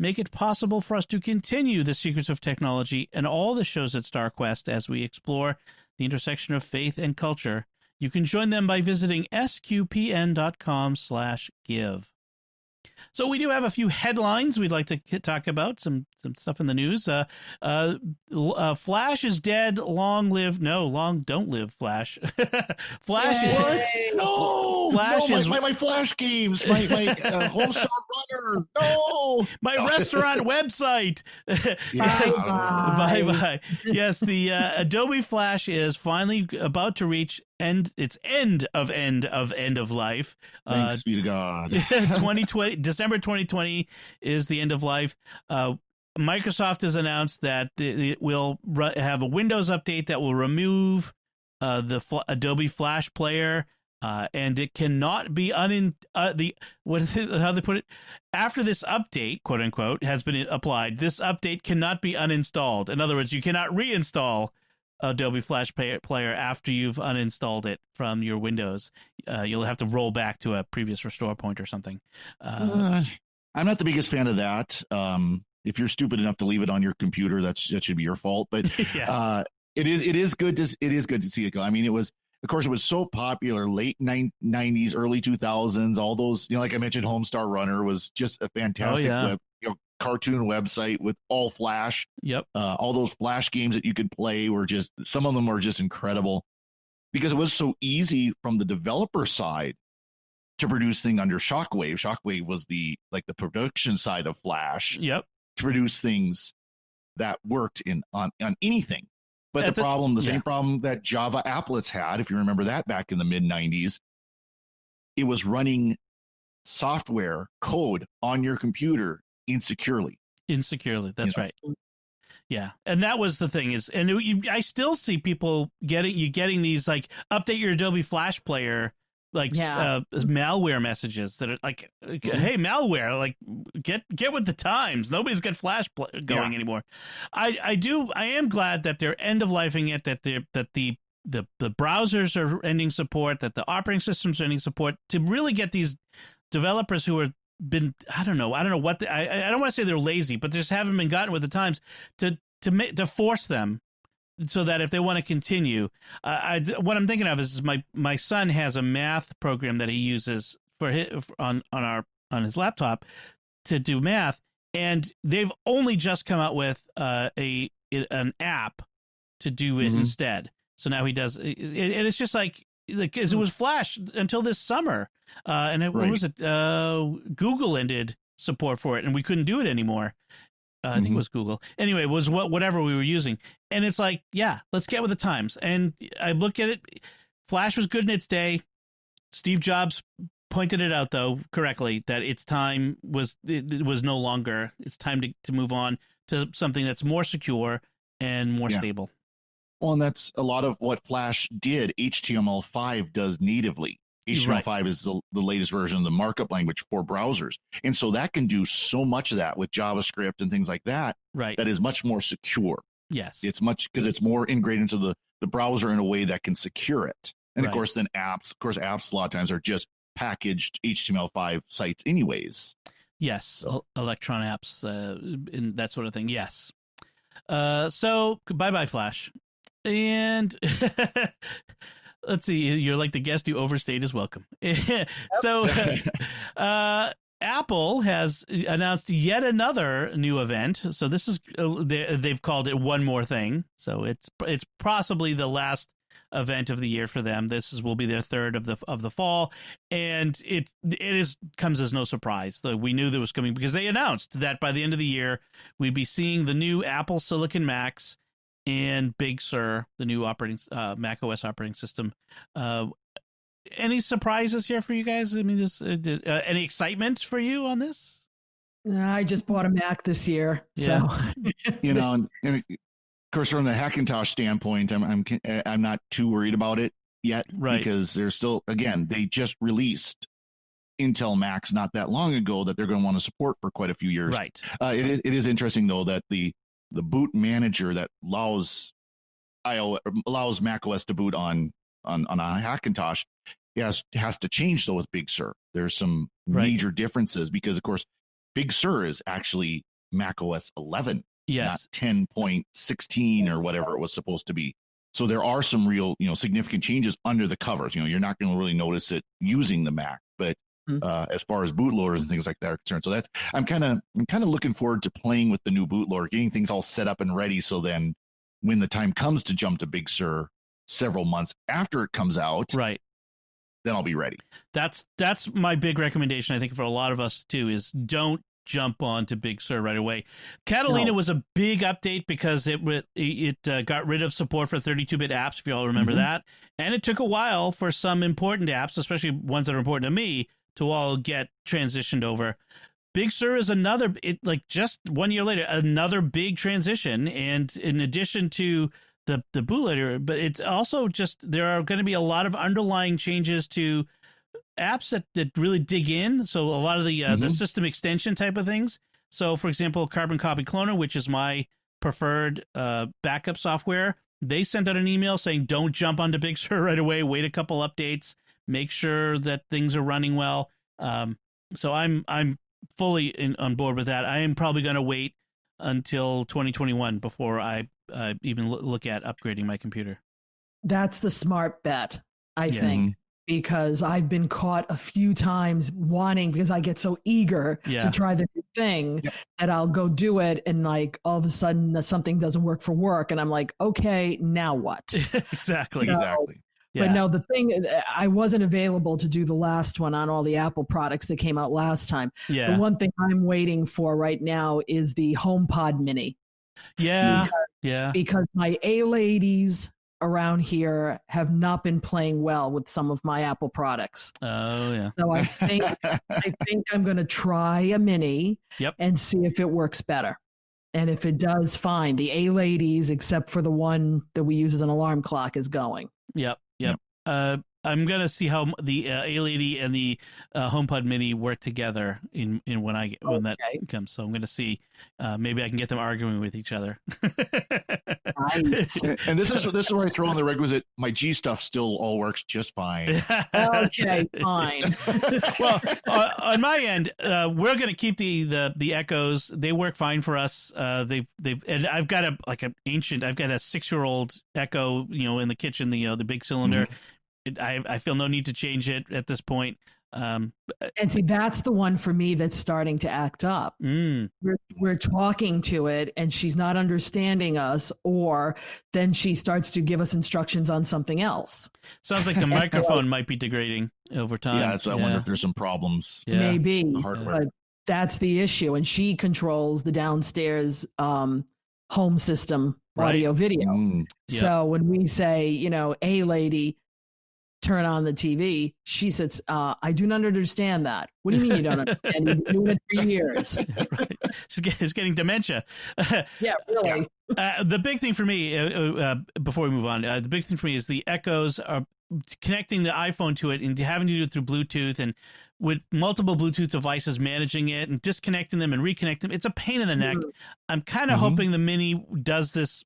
make it possible for us to continue the Secrets of Technology and all the shows at StarQuest as we explore the intersection of faith and culture. You can join them by visiting sqpn.com/give. So we do have a few headlines we'd like to talk about, some stuff in the news. Flash is dead. Don't live Flash. Flash is what? No, Flash is my Flash games, my Homestar Runner. No, my restaurant website. Bye. Yes, the Adobe Flash is finally about to reach end of life. Thanks be to God. 2020, December 2020 is the end of life. Microsoft has announced that it will have a Windows update that will remove the Adobe Flash Player, and it cannot be how they put it? After this update, quote unquote, has been applied, this update cannot be uninstalled. In other words, you cannot reinstall Adobe Flash Player after you've uninstalled it from your Windows. You'll have to roll back to a previous restore point or something. I'm not the biggest fan of that. If you're stupid enough to leave it on your computer, that should be your fault. But it is good to see it go. I mean, it was so popular late 90s, early 2000s. All those, like I mentioned, Homestar Runner was just a fantastic cartoon website with all Flash. Yep. All those Flash games that you could play some of them were just incredible because it was so easy from the developer side to produce things under Shockwave. Shockwave was the production side of Flash. Yep. To produce things that worked on anything. But the same problem that Java applets had, if you remember that back in the mid 90s, it was running software code on your computer insecurely. That's right. Yeah. And that was the thing I still see people getting these update your Adobe Flash Player malware messages that are like, hey, malware, get with the times. Nobody's got Flash going anymore. I am glad that they're end of lifing it, that the browsers are ending support, that the operating systems are ending support, to really get these developers who are I don't know what I don't want to say they're lazy, but they just haven't been gotten with the times to force them so that if they want to continue, what I'm thinking of is my son has a math program that he uses on his laptop to do math, and they've only just come out with an app to do it instead. So now he does, and it's just like it was Flash until this summer, and what was it? Google ended support for it, and we couldn't do it anymore. I think it was Google. Anyway, it was whatever we were using. And it's like, let's get with the times. And I look at it. Flash was good in its day. Steve Jobs pointed it out though correctly that its time was no longer. It's time to move on to something that's more secure and more stable. Well, and that's a lot of what Flash did. HTML5 does natively. HTML5 is the latest version of the markup language for browsers. And so that can do so much of that with JavaScript and things like that. Right. That is much more secure. Yes. It's much because it's more integrated into the browser in a way that can secure it. And of course, then apps a lot of times are just packaged HTML5 sites anyways. Yes. So. Electron apps and that sort of thing. Yes. So bye-bye Flash. And let's see, you're like the guest who overstayed his welcome. So Apple has announced yet another new event. So this is they've called it One More Thing. So it's possibly the last event of the year for them. Will be their third of the fall, and it comes as no surprise. We knew that was coming because they announced that by the end of the year we'd be seeing the new Apple Silicon Macs and Big Sur, the new Mac OS operating system. Any surprises here for you guys? I mean, any excitement for you on this? I just bought a Mac this year, so and of course, from the Hackintosh standpoint, I'm not too worried about it yet, right? Because they're still, again, they just released Intel Macs not that long ago that they're going to want to support for quite a few years, right? It is interesting though that the boot manager that allows Mac OS to boot on a Hackintosh has to change though with Big Sur. There's some major differences because of course Big Sur is actually Mac OS 11, not 10.16 or whatever it was supposed to be. So there are some real, significant changes under the covers. You're not going to really notice it using the Mac, but as far as bootloaders and things like that are concerned. So I'm kind of looking forward to playing with the new bootloader, getting things all set up and ready. So then when the time comes to jump to Big Sur several months after it comes out, right, then I'll be ready. That's my big recommendation, I think, for a lot of us too, is don't jump on to Big Sur right away. Catalina was a big update because it got rid of support for 32-bit apps, if you all remember that. And it took a while for some important apps, especially ones that are important to me, to all get transitioned over. Big Sur is just 1 year later, another big transition. And in addition to the bootloader, but it's also there are going to be a lot of underlying changes to apps that really dig in. So a lot of the system extension type of things. So for example, Carbon Copy Cloner, which is my preferred backup software, they sent out an email saying, don't jump onto Big Sur right away. Wait a couple updates. Make sure that things are running well. So I'm fully on board with that. I am probably going to wait until 2021 before I even look at upgrading my computer. That's the smart bet, I think, because I've been caught a few times because I get so eager to try the new thing that I'll go do it, and all of a sudden something doesn't work for work, and I'm like, okay, now what? Exactly. But no, the thing, I wasn't available to do the last one on all the Apple products that came out last time. The one thing I'm waiting for right now is the HomePod Mini. Because my A-ladies around here have not been playing well with some of my Apple products. Oh, yeah. So I think I'm going to try a Mini and see if it works better. And if it does, fine. The A-ladies, except for the one that we use as an alarm clock, is going. Yep. I'm gonna see how the A-Lady and the HomePod Mini work together when that comes. So I'm gonna see. Maybe I can get them arguing with each other. Nice. And this is where I throw in the requisite. My G stuff still all works just fine. Okay, fine. Well, on my end, we're gonna keep the Echoes. They work fine for us. And I've got a 6-year-old Echo, in the kitchen, the big cylinder. I feel no need to change it at this point. And see, that's the one for me that's starting to act up. We're talking to it and she's not understanding us, or then she starts to give us instructions on something else. Sounds like the microphone might be degrading over time. I wonder if there's some problems. Maybe, hardware. but that's the issue. And she controls the downstairs home system audio video. So when we say, A-Lady, turn on the TV. She says, I do not understand that. What do you mean you don't understand? You've been doing it for years. Right. She's getting dementia. Yeah, really. The big thing for me, before we move on, the big thing for me is the echoes are connecting the iPhone to it and having to do it through Bluetooth, and with multiple Bluetooth devices managing it and disconnecting them and reconnecting them. It's a pain in the neck. I'm kind of hoping the Mini does this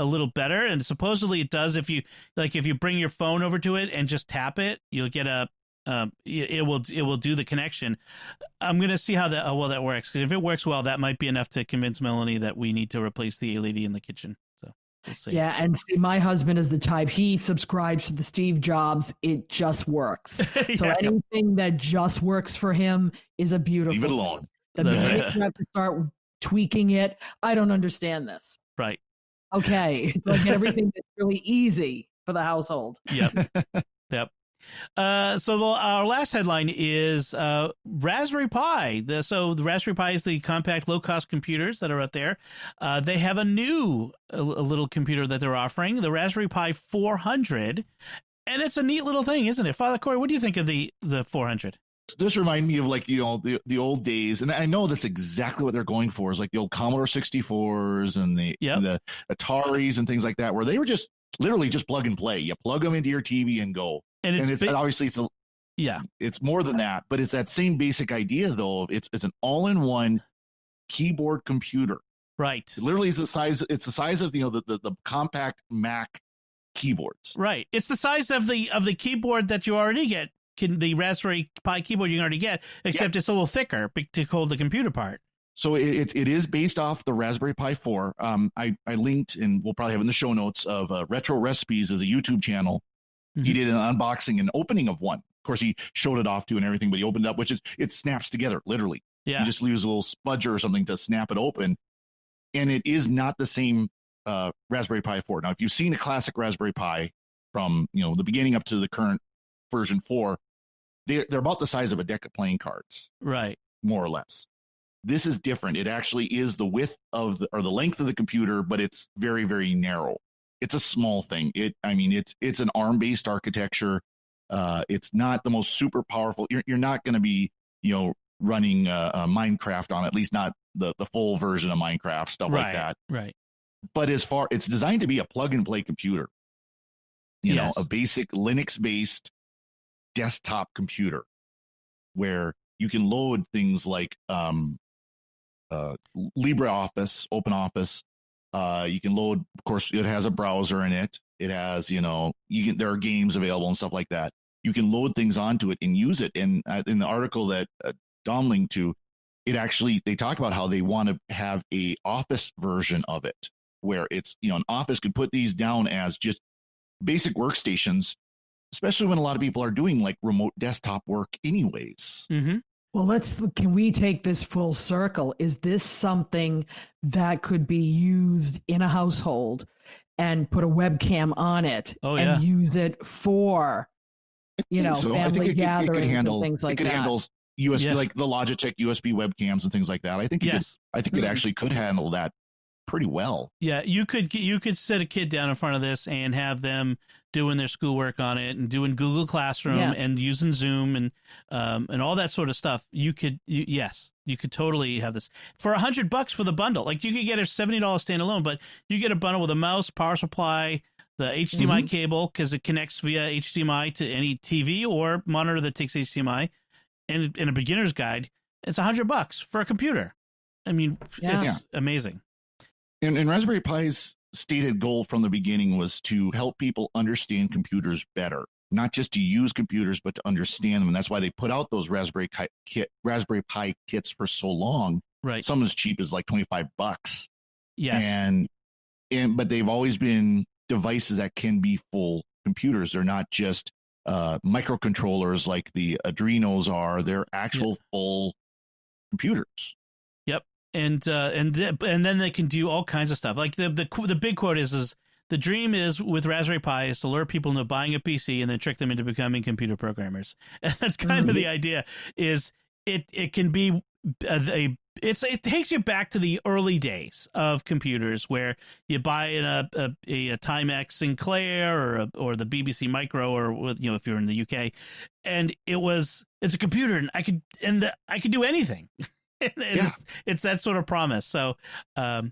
a little better, and supposedly it does. If you bring your phone over to it and just tap it, you'll get it will do the connection. I'm gonna see how well that works, because if it works well, that might be enough to convince Melanie that we need to replace the LED in the kitchen. So we'll see. Yeah, and see, my husband is the type, he subscribes to the Steve Jobs. It just works. So anything that just works for him is a beautiful. Leave it alone. The minute you have to start tweaking it, I don't understand this. Right. Okay, so I get everything that's really easy for the household. Yep. So our last headline is Raspberry Pi. The Raspberry Pi is the compact, low-cost computers that are out there. They have a new little computer that they're offering, the Raspberry Pi 400, and it's a neat little thing, isn't it? Father Cory, what do you think of the 400? This reminds me of the old days, and I know that's exactly what they're going for, is like the old Commodore 64s and the Ataris and things like that, where they were just literally just plug and play. You plug them into your TV and go. And it's obviously it's more than that, but it's that same basic idea though. It's an all-in-one keyboard computer. Right. It literally is the size. It's the size of the compact Mac keyboards. Right. It's the size of the keyboard that you already get. The Raspberry Pi keyboard you can already get, except it's a little thicker to hold the computer part. So it is based off the Raspberry Pi 4. I linked, and we'll probably have in the show notes, of Retro Recipes as a YouTube channel. He did an unboxing and opening of one. Of course, he showed it off to and everything, but he opened it up, it snaps together, literally. Yeah. You just use a little spudger or something to snap it open. And it is not the same Raspberry Pi 4. Now, if you've seen a classic Raspberry Pi from the beginning up to the current version 4, they're about the size of a deck of playing cards. Right. More or less. This is different. It actually is the width of the length of the computer, but it's very, very narrow. It's a small thing. It's an ARM-based architecture. It's not the most super powerful. You're not going to be, running Minecraft on, at least not the full version of Minecraft, stuff like that. Right. But it's designed to be a plug and play computer. A basic Linux-based desktop computer where you can load things like LibreOffice, OpenOffice. You can load, of course, it has a browser in it. It has, there are games available and stuff like that. You can load things onto it and use it. And in the article that Dom linked to, they talk about how they want to have a Office version of it, where it's, an Office could put these down as just basic workstations, especially when a lot of people are doing like remote desktop work anyways. Mm-hmm. Well, can we take this full circle? Is this something that could be used in a household and put a webcam on it and use it for, family gatherings and things like that? It could handle USB, like the Logitech USB webcams and things like that. I think it actually could handle that pretty well. Yeah, you could sit a kid down in front of this and have them doing their schoolwork on it and doing Google Classroom and using Zoom and all that sort of stuff. You could totally have this for $100 for the bundle. Like, you could get a $70 standalone, but you get a bundle with a mouse, power supply, the HDMI cable, because it connects via HDMI to any TV or monitor that takes HDMI, and in a beginner's guide. It's $100 for a computer. I mean, it's amazing. And Raspberry Pi's stated goal from the beginning was to help people understand computers better, not just to use computers, but to understand them. And that's why they put out those Raspberry Pi kits for so long. Right. Some as cheap as like $25. Yes. But they've always been devices that can be full computers. They're not just microcontrollers like the Adrenos are. They're actual full computers. Yep. And then they can do all kinds of stuff. Like the big quote is the dream is with Raspberry Pi is to lure people into buying a PC and then trick them into becoming computer programmers. And that's kind of the idea. Is it can be a it takes you back to the early days of computers where you buy a Timex Sinclair or the BBC Micro, or if you're in the UK, and it's a computer and I could do anything. It's that sort of promise. So, I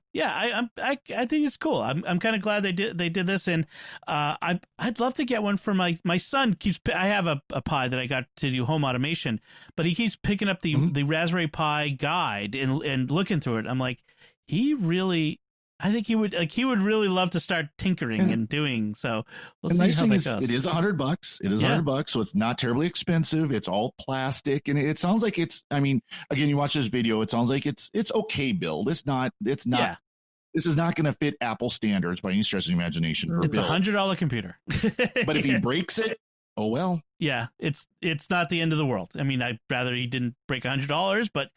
think it's cool. I'm kind of glad they did this, and I'd love to get one for my son. I have a Pi that I got to do home automation, but he keeps picking up the Raspberry Pi guide and looking through it. I'm like, I think he would really love to start tinkering and doing. So we'll see how that goes. It is $100. It is $100, so it's not terribly expensive. It's all plastic, and it sounds like it's. I mean, again, you watch this video, it sounds like it's okay build. It's not. Yeah. This is not going to fit Apple standards by any stretch of the imagination. It's a $100 computer. But if he breaks it, oh well. Yeah, it's not the end of the world. I mean, I'd rather he didn't break $100, but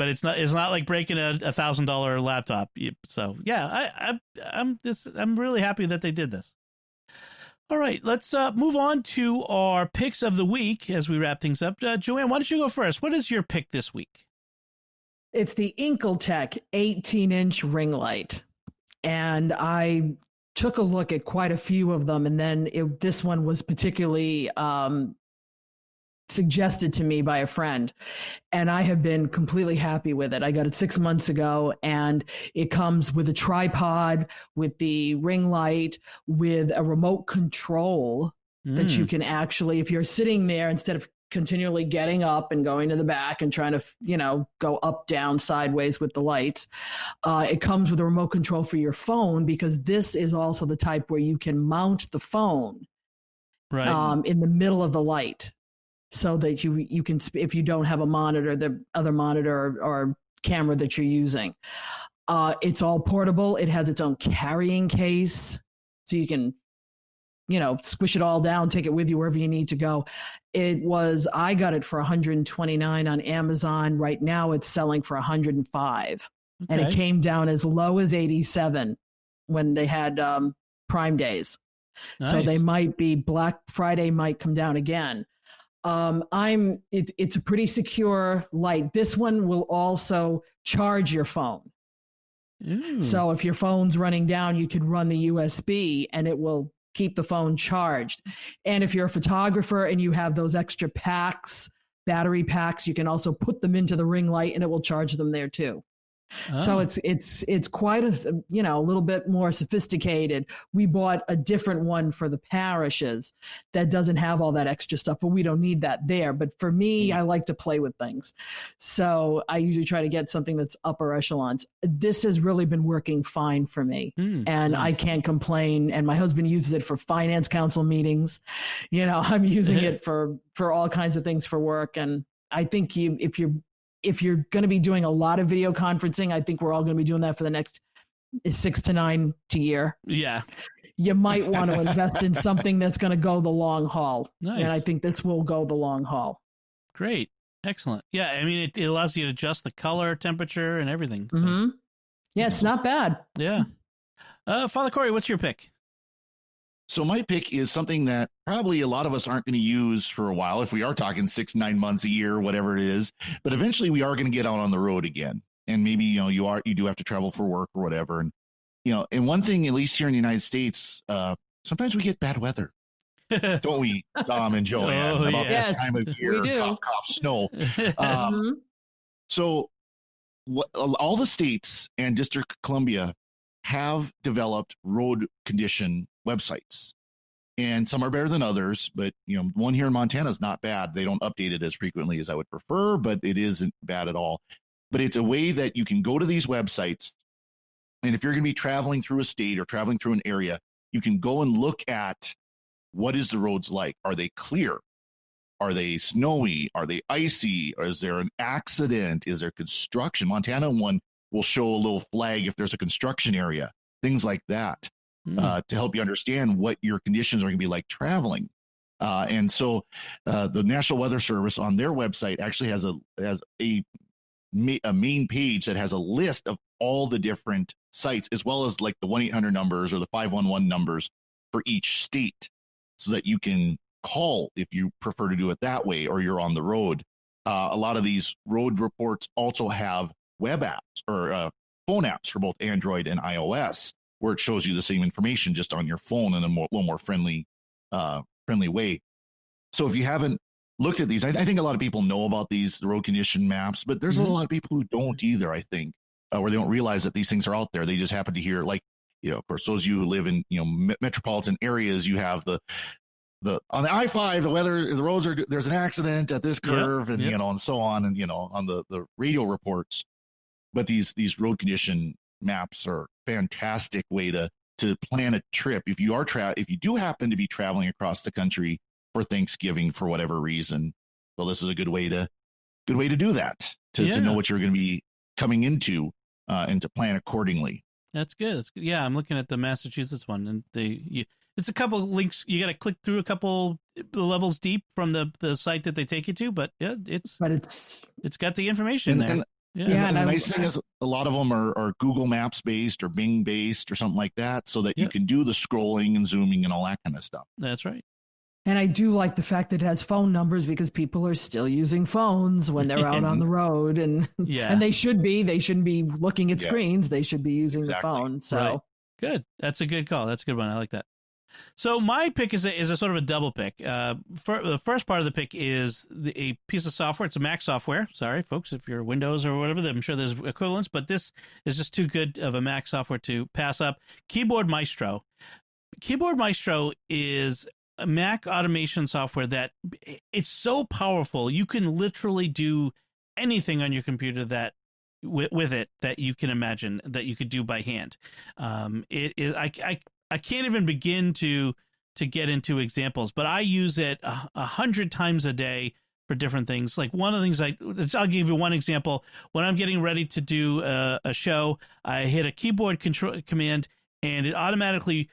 it's not like breaking a $1,000 laptop. So yeah, I'm really happy that they did this. All right, let's move on to our picks of the week as we wrap things up. Joanne, why don't you go first? What is your pick this week? It's the Inkeltech 18-inch ring light, and I took a look at quite a few of them, and then this one was particularly suggested to me by a friend, and I have been completely happy with it. I got it 6 months ago, and it comes with a tripod, with the ring light, with a remote control that you can actually, if you're sitting there, instead of continually getting up and going to the back and trying to, go up, down, sideways with the lights. It comes with a remote control for your phone, because this is also the type where you can mount the phone in the middle of the light, so that you can, if you don't have a monitor, the other monitor or camera that you're using. It's all portable. It has its own carrying case, so you can squish it all down, take it with you wherever you need to go. I got it for $129 on Amazon. Right now it's selling for $105. And it came down as low as $87 when they had Prime days. Nice. So they might be, Black Friday might come down again. It's a pretty secure light. This one will also charge your phone. So if your phone's running down, you could run the USB and it will keep the phone charged. And if you're a photographer and you have those extra battery packs, you can also put them into the ring light and it will charge them there too. So it's quite a little bit more sophisticated. We bought a different one for the parishes that doesn't have all that extra stuff, but we don't need that there. But for me, I like to play with things. So I usually try to get something that's upper echelons. This has really been working fine for me, and nice. I can't complain. And my husband uses it for finance council meetings. I'm using it for all kinds of things for work. And I think if you're going to be doing a lot of video conferencing, I think we're all going to be doing that for the next 6 to 9 year. Yeah. You might want to invest in something that's going to go the long haul. Nice. And I think this will go the long haul. Great. Excellent. Yeah. I mean, it allows you to adjust the color, temperature, and everything. So. Mm-hmm. Yeah, it's not bad. Yeah. Father Cory, what's your pick? So my pick is something that probably a lot of us aren't going to use for a while, if we are talking 6-9 months, a year, whatever it is. But eventually we are going to get out on the road again. And maybe, you do have to travel for work or whatever. And, and one thing, at least here in the United States, sometimes we get bad weather. Don't we, Dom and Joanne, about this time of year, cough, cough, snow. So all the states and District of Columbia have developed road condition websites, and some are better than others, but one here in Montana is not bad. They don't update it as frequently as I would prefer, but it isn't bad at all. But it's a way that you can go to these websites, and if you're going to be traveling through a state or traveling through an area, you can go and look at what is the roads like. Are they clear? Are they snowy? Are they icy? Or is there an accident? Is there construction? Montana one will show a little flag if there's a construction area, things like that, to help you understand what your conditions are going to be like traveling. And so the National Weather Service on their website actually has a main page that has a list of all the different sites, as well as like the 1-800 numbers or the 511 numbers for each state, so that you can call if you prefer to do it that way or you're on the road. A lot of these road reports also have web apps or phone apps for both Android and iOS, where it shows you the same information just on your phone in a little more friendly way. So if you haven't looked at these, I think a lot of people know about the road condition maps, but there's a lot of people who don't either, I think, where they don't realize that these things are out there. They just happen to hear, like, of course, those of you who live in, metropolitan areas, you have the on the I-5, the roads there's an accident at this curve, and and so on, and on the radio reports. But these road condition maps are a fantastic way to plan a trip if you do happen to be traveling across the country for Thanksgiving for whatever reason. So this is a good way to do that, to know what you're going to be coming into and to plan accordingly. That's good. Yeah, I'm looking at the Massachusetts one, and it's a couple links. You got to click through a couple levels deep from the site that they take you to, but it's got the information there. And the nice thing is a lot of them are Google Maps based or Bing based or something like that, so that you can do the scrolling and zooming and all that kind of stuff. That's right. And I do like the fact that it has phone numbers, because people are still using phones when they're out on the road, and they shouldn't be looking at screens. They should be using the phone. So good. That's a good call. That's a good one. I like that. So my pick is a sort of a double pick. The first part of the pick is a piece of software. It's a Mac software. Sorry, folks, if you're Windows or whatever, I'm sure there's equivalents, but this is just too good of a Mac software to pass up. Keyboard Maestro. Keyboard Maestro is a Mac automation software that it's so powerful. You can literally do anything on your computer that with it that you can imagine that you could do by hand. I can't even begin to get into examples, but I use it 100 times a day for different things. Like one of the things I'll give you one example. When I'm getting ready to do a show, I hit a keyboard command, and it automatically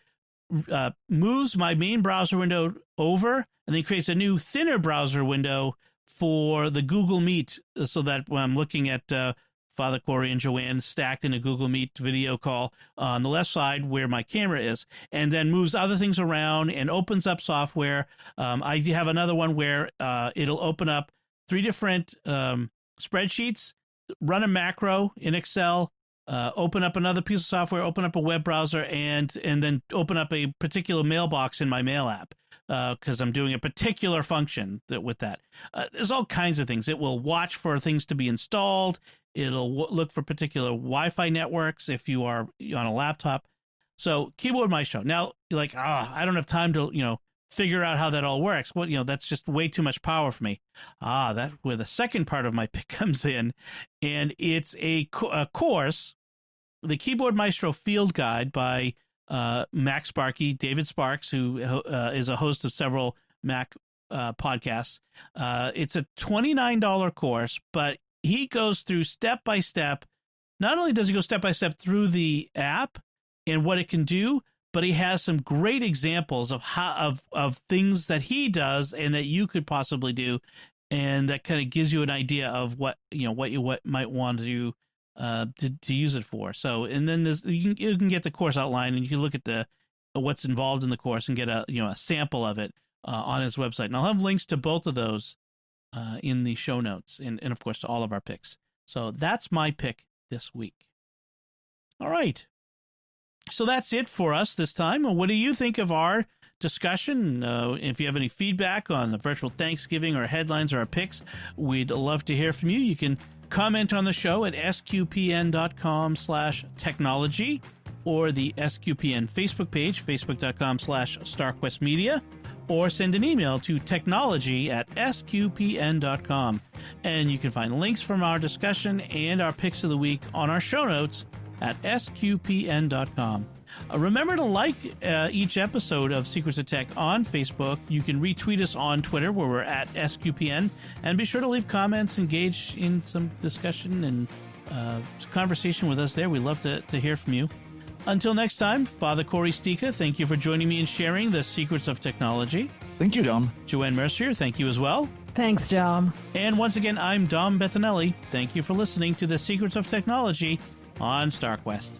moves my main browser window over, and then creates a new thinner browser window for the Google Meet, so that when I'm looking at Father Cory and Joanne stacked in a Google Meet video call on the left side where my camera is, and then moves other things around and opens up software. I have another one where it'll open up 3 different spreadsheets, run a macro in Excel, open up another piece of software, open up a web browser, and then open up a particular mailbox in my mail app, because I'm doing a particular function with that. There's all kinds of things. It will watch for things to be installed. It'll look for particular Wi-Fi networks if you are on a laptop. So Keyboard Maestro. Now, you're like, I don't have time to, figure out how that all works. Well, that's just way too much power for me. That's where the second part of my pick comes in, and it's a course, the Keyboard Maestro Field Guide by Mac Sparky, David Sparks, who is a host of several Mac podcasts. It's a $29 course, but he goes through step by step. Not only does he go step by step through the app and what it can do, but he has some great examples of things that he does and that you could possibly do, and that kind of gives you an idea of what you might want to use it for. So, and then you can get the course outline, and you can look at what's involved in the course and get a sample of it on his website. And I'll have links to both of those in the show notes, and of course to all of our picks. So that's my pick this week. All right. So that's it for us this time. What do you think of our discussion? If you have any feedback on the virtual Thanksgiving or headlines or our picks, we'd love to hear from you. You can comment on the show at sqpn.com/technology, or the SQPN Facebook page, facebook.com/StarQuestMedia, or send an email to technology@sqpn.com. And you can find links from our discussion and our picks of the week on our show notes at sqpn.com. Remember to like each episode of Secrets of Tech on Facebook. You can retweet us on Twitter, where we're at SQPN, and be sure to leave comments, engage in some discussion and conversation with us there. We love to hear from you. Until next time, Father Cory Stika, thank you for joining me in sharing the secrets of technology. Thank you, Dom. Joanne Mercier, thank you as well. Thanks, Dom. And once again, I'm Dom Bettinelli. Thank you for listening to the Secrets of Technology on StarQuest.